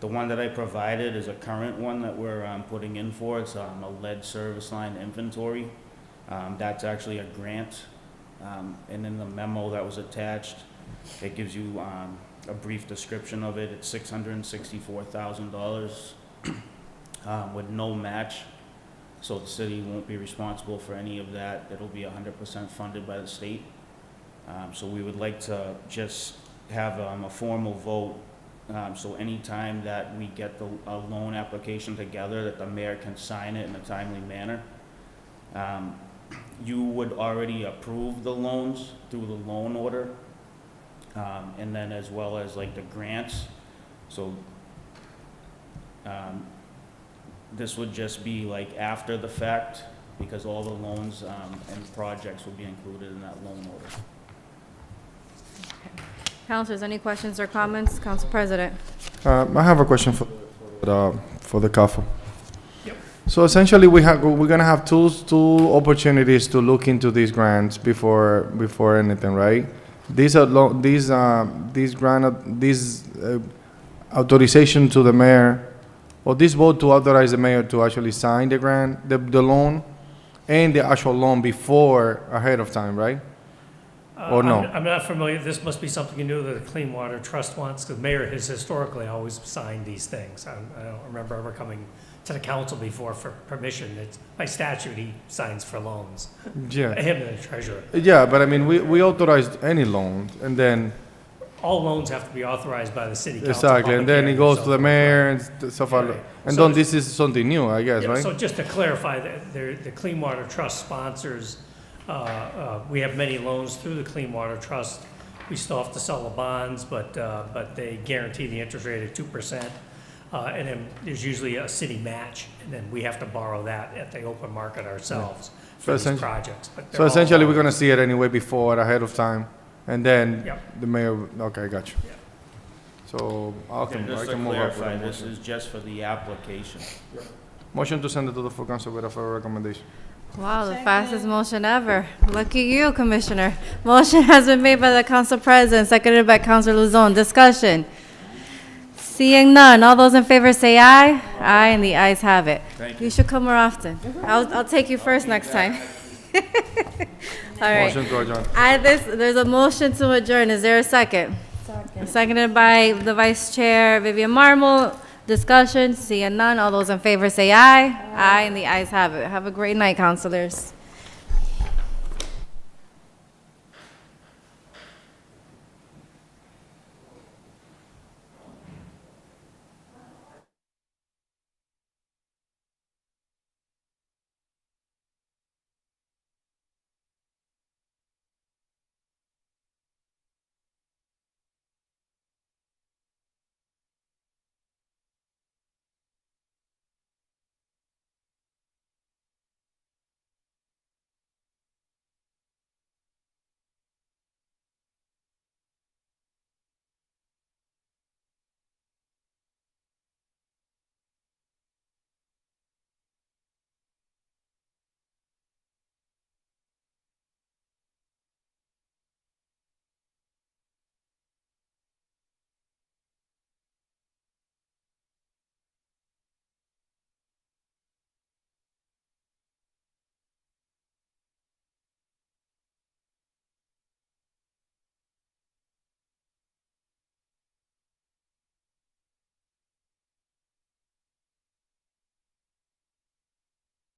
The one that I provided is a current one that we're putting in for. It's a lead service line inventory. That's actually a grant. And in the memo that was attached, it gives you a brief description of it. It's $664,000 with no match. So the city won't be responsible for any of that. It'll be 100% funded by the state. So we would like to just have a formal vote. So anytime that we get a loan application together, that the mayor can sign it in a timely manner. You would already approve the loans through the loan order, and then as well as like the grants. So this would just be like after the fact, because all the loans and projects will be included in that loan order. Councilors, any questions or comments? Council President? I have a question for the CAFO. So essentially, we're gonna have two opportunities to look into these grants before anything, right? These authorization to the mayor, or this vote to authorize the mayor to actually sign the grant, the loan, and the actual loan before ahead of time, right? Or no? I'm not familiar, this must be something new that the Clean Water Trust wants, because the mayor has historically always signed these things. I don't remember ever coming to the council before for permission. It's, by statute, he signs for loans. Yeah. Him and the treasurer. Yeah, but I mean, we authorized any loan, and then All loans have to be authorized by the city council. exactly, and public then it hearing, goes so to the forth. mayor and stuff like Right. that. And So then this is something new, I guess, Yeah, right? so just to clarify, the Clean Water Trust sponsors, we have many loans through the Clean Water Trust. We still have to sell the bonds, but they guarantee the interest rate at 2%. And then there's usually a city match, and then we have to borrow that at the open market ourselves for these essen- projects. But they're So all essentially, we're loans. gonna see it anyway before, ahead of time, and then Yep. the mayor, okay, got you. Yeah. So I And can just to move up with clarify, a this motion. is just for the application. Motion to send it to the full council with a favorable recommendation. Wow, the fastest motion ever. Lucky you, Commissioner. Motion has been made by the Council President, seconded by Councilor Luzon. Discussion. Seeing none, all those in favor say aye. Aye, and the ayes have it. Thank You should come more often. I'll take you first next time. All right. Motion to adjourn. There's a motion to adjourn. Is there a second? Second. Seconded by the Vice Chair, Vivian Marmol. Discussion, seeing none, all those in favor say aye. Aye, and the ayes have it. Have a great night, councilors.